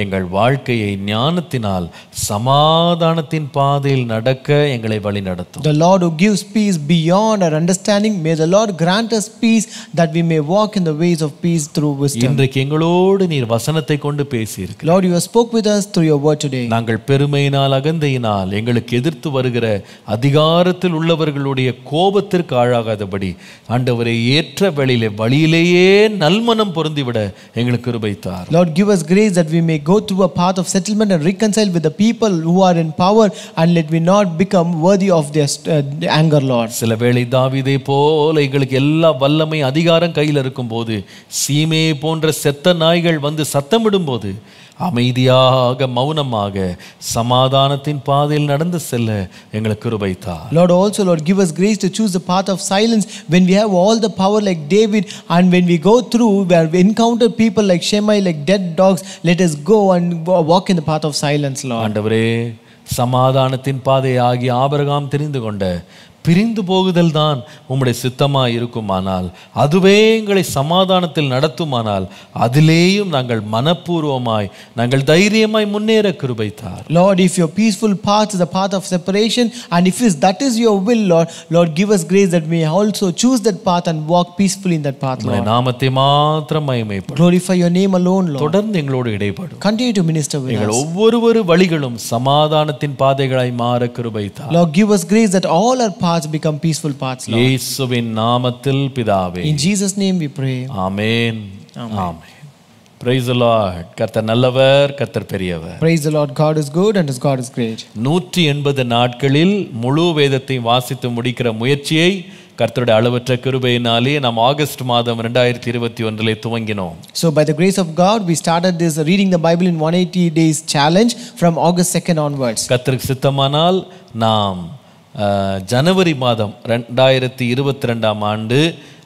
Speaker 1: எங்கள் வாழ்க்கையை ஞானத்தினால் சமாதானத்தின் பாதையில் நடக்க எங்களை வழி நடத்தும்.
Speaker 2: The Lord who gives peace beyond our understanding, may the Lord grant us peace that we may walk in the ways of peace through wisdom.
Speaker 1: இன்றைக்கு எங்களோடு நீர் வசனத்தை கொண்டு பேசியிருக்கிறீர்.
Speaker 2: Lord, you have spoke with us through your word today.
Speaker 1: நாங்கள் பெருமையினால் அகந்தையினால் எங்களுக்கு எதிர்த்து வருகிற அதிகாரத்தில் உள்ளவர்களுடைய கோபத்திற்கு ஆளாகாதபடி ஆண்டவரை ஏற்ற வழியிலேயே நல்மனம் பொருந்திவிட எங்களுக்கு கிருபை தார்.
Speaker 2: Lord, give us grace that we may go through a path of settlement and reconcile with the people who are in power, and let me not become worthy of their anger, Lord.
Speaker 1: சில வேளை தாவீதை போல எங்களுக்கு எல்லா வல்லமை அதிகாரம் கையில் இருக்கும்போது சீமே போன்ற செத்த நாய்கள் வந்து சத்தமிடும்போது அமைதியாக மௌனமாக சமாதானத்தின் பாதையில் நடந்து செல்ல எங்களுக்கு கிருபை தார்.
Speaker 2: Lord, also Lord, give us grace to choose the path of silence when we have all the power like David, and when we go through where we encounter people like Shimei, like dead dogs, let us go and walk in the path of silence, Lord.
Speaker 1: ஆண்டவரே, சமாதானத்தின் பாதையை ஆகிய ஆபிரகாம் தெரிந்து கொண்ட பிரிந்து போகுதல் தான் உம்முடைய சித்தமாய் இருக்குமானால், அதுவே எங்களை சமாதானத்தில் நடத்துமானால், அதிலேயும் நாங்கள் மனப்பூர்வமாய் நாங்கள் தைரியமாய் முன்னேற கிருபை தார்.
Speaker 2: Lord, if your peaceful path is the path of separation, and if that is your will, Lord, give us grace that we may also choose that path and walk peacefully in that path, Lord.
Speaker 1: நாமத்தை மாத்திரம் மகிமைப்படும்.
Speaker 2: Glorify your name alone, Lord.
Speaker 1: தொடர்ந்து எங்களோடு இடைப்படும்.
Speaker 2: Continue to minister with
Speaker 1: எங்கள்
Speaker 2: us.
Speaker 1: ஒவ்வொரு வழிகளும் சமாதானத்தின் பாதைகளாய் மாற கிருபை தார்.
Speaker 2: Lord, give us grace that all our paths become peaceful paths, Lord.
Speaker 1: இயேசுவின் நாமத்தில் பிதாவே.
Speaker 2: In Jesus' name we pray.
Speaker 1: Amen. Amen. Praise the Lord. கர்த்தர் நல்லவர், கர்த்தர் பெரியவர்.
Speaker 2: Praise the Lord. God is good and His God is great.
Speaker 1: 180 நாட்களில் முழு வேதத்தை வாசித்து முடிக்கிற முயற்சியை கர்த்தருடைய அளவற்ற கிருபையினாலே நாம் ஆகஸ்ட் மாதம் 2021 துவங்கினோம்.
Speaker 2: So by the grace of God we started this reading the Bible in 180 days challenge from August 2nd onwards.
Speaker 1: கர்த்தருக்கு சித்தமானால் நாம் ஜனவரி மாதம் 2022 ஆண்டு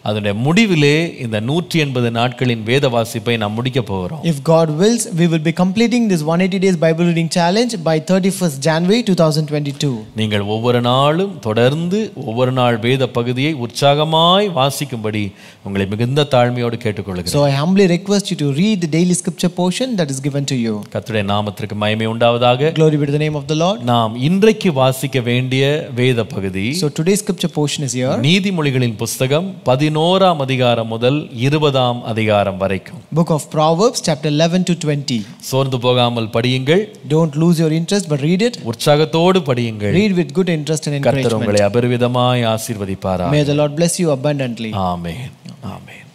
Speaker 1: அதனுடைய முடிவிலே இந்த 180 நாட்களின் வேத வாசிப்பை நாம் முடிக்க போகிறோம்.
Speaker 2: If God wills, we will be completing this 180 days Bible reading challenge by 31st January 2022.
Speaker 1: நீங்கள் ஒவ்வொரு நாளும் தொடர்ந்து ஒவ்வொரு நாள் வேத பகுதியை உற்சாகமாய் வாசிக்கும்படி உங்களை மிகுந்த தாழ்மையோடு கேட்டுக்கொள்கிறேன்.
Speaker 2: So I humbly request you to read the daily scripture portion that is given to you.
Speaker 1: கர்த்தருடைய நாமத்திற்கு மகிமை உண்டாவதாக.
Speaker 2: Glory be to the name of the Lord.
Speaker 1: நாம் இன்றைக்கு வாசிக்க வேண்டிய வேத பகுதி,
Speaker 2: So today's scripture portion is here.
Speaker 1: நீதிமொழிகளின் புஸ்தகம் 11ஆம் அதிகாரம் முதல் 20ஆம் அதிகாரம் வரைக்கும்.
Speaker 2: Book of Proverbs chapter 11 to 20.
Speaker 1: சோர்ந்து போகாமல் படியுங்கள்.
Speaker 2: Don't lose your interest but read it.
Speaker 1: உற்சாகத்தோடு படியுங்கள்.
Speaker 2: Read with good interest and
Speaker 1: கர்த்தர்
Speaker 2: encouragement.
Speaker 1: உங்களை அபரிவிதமாய் ஆசீர்வதிப்பாராக.
Speaker 2: May the Lord bless you abundantly.
Speaker 1: Amen. Amen.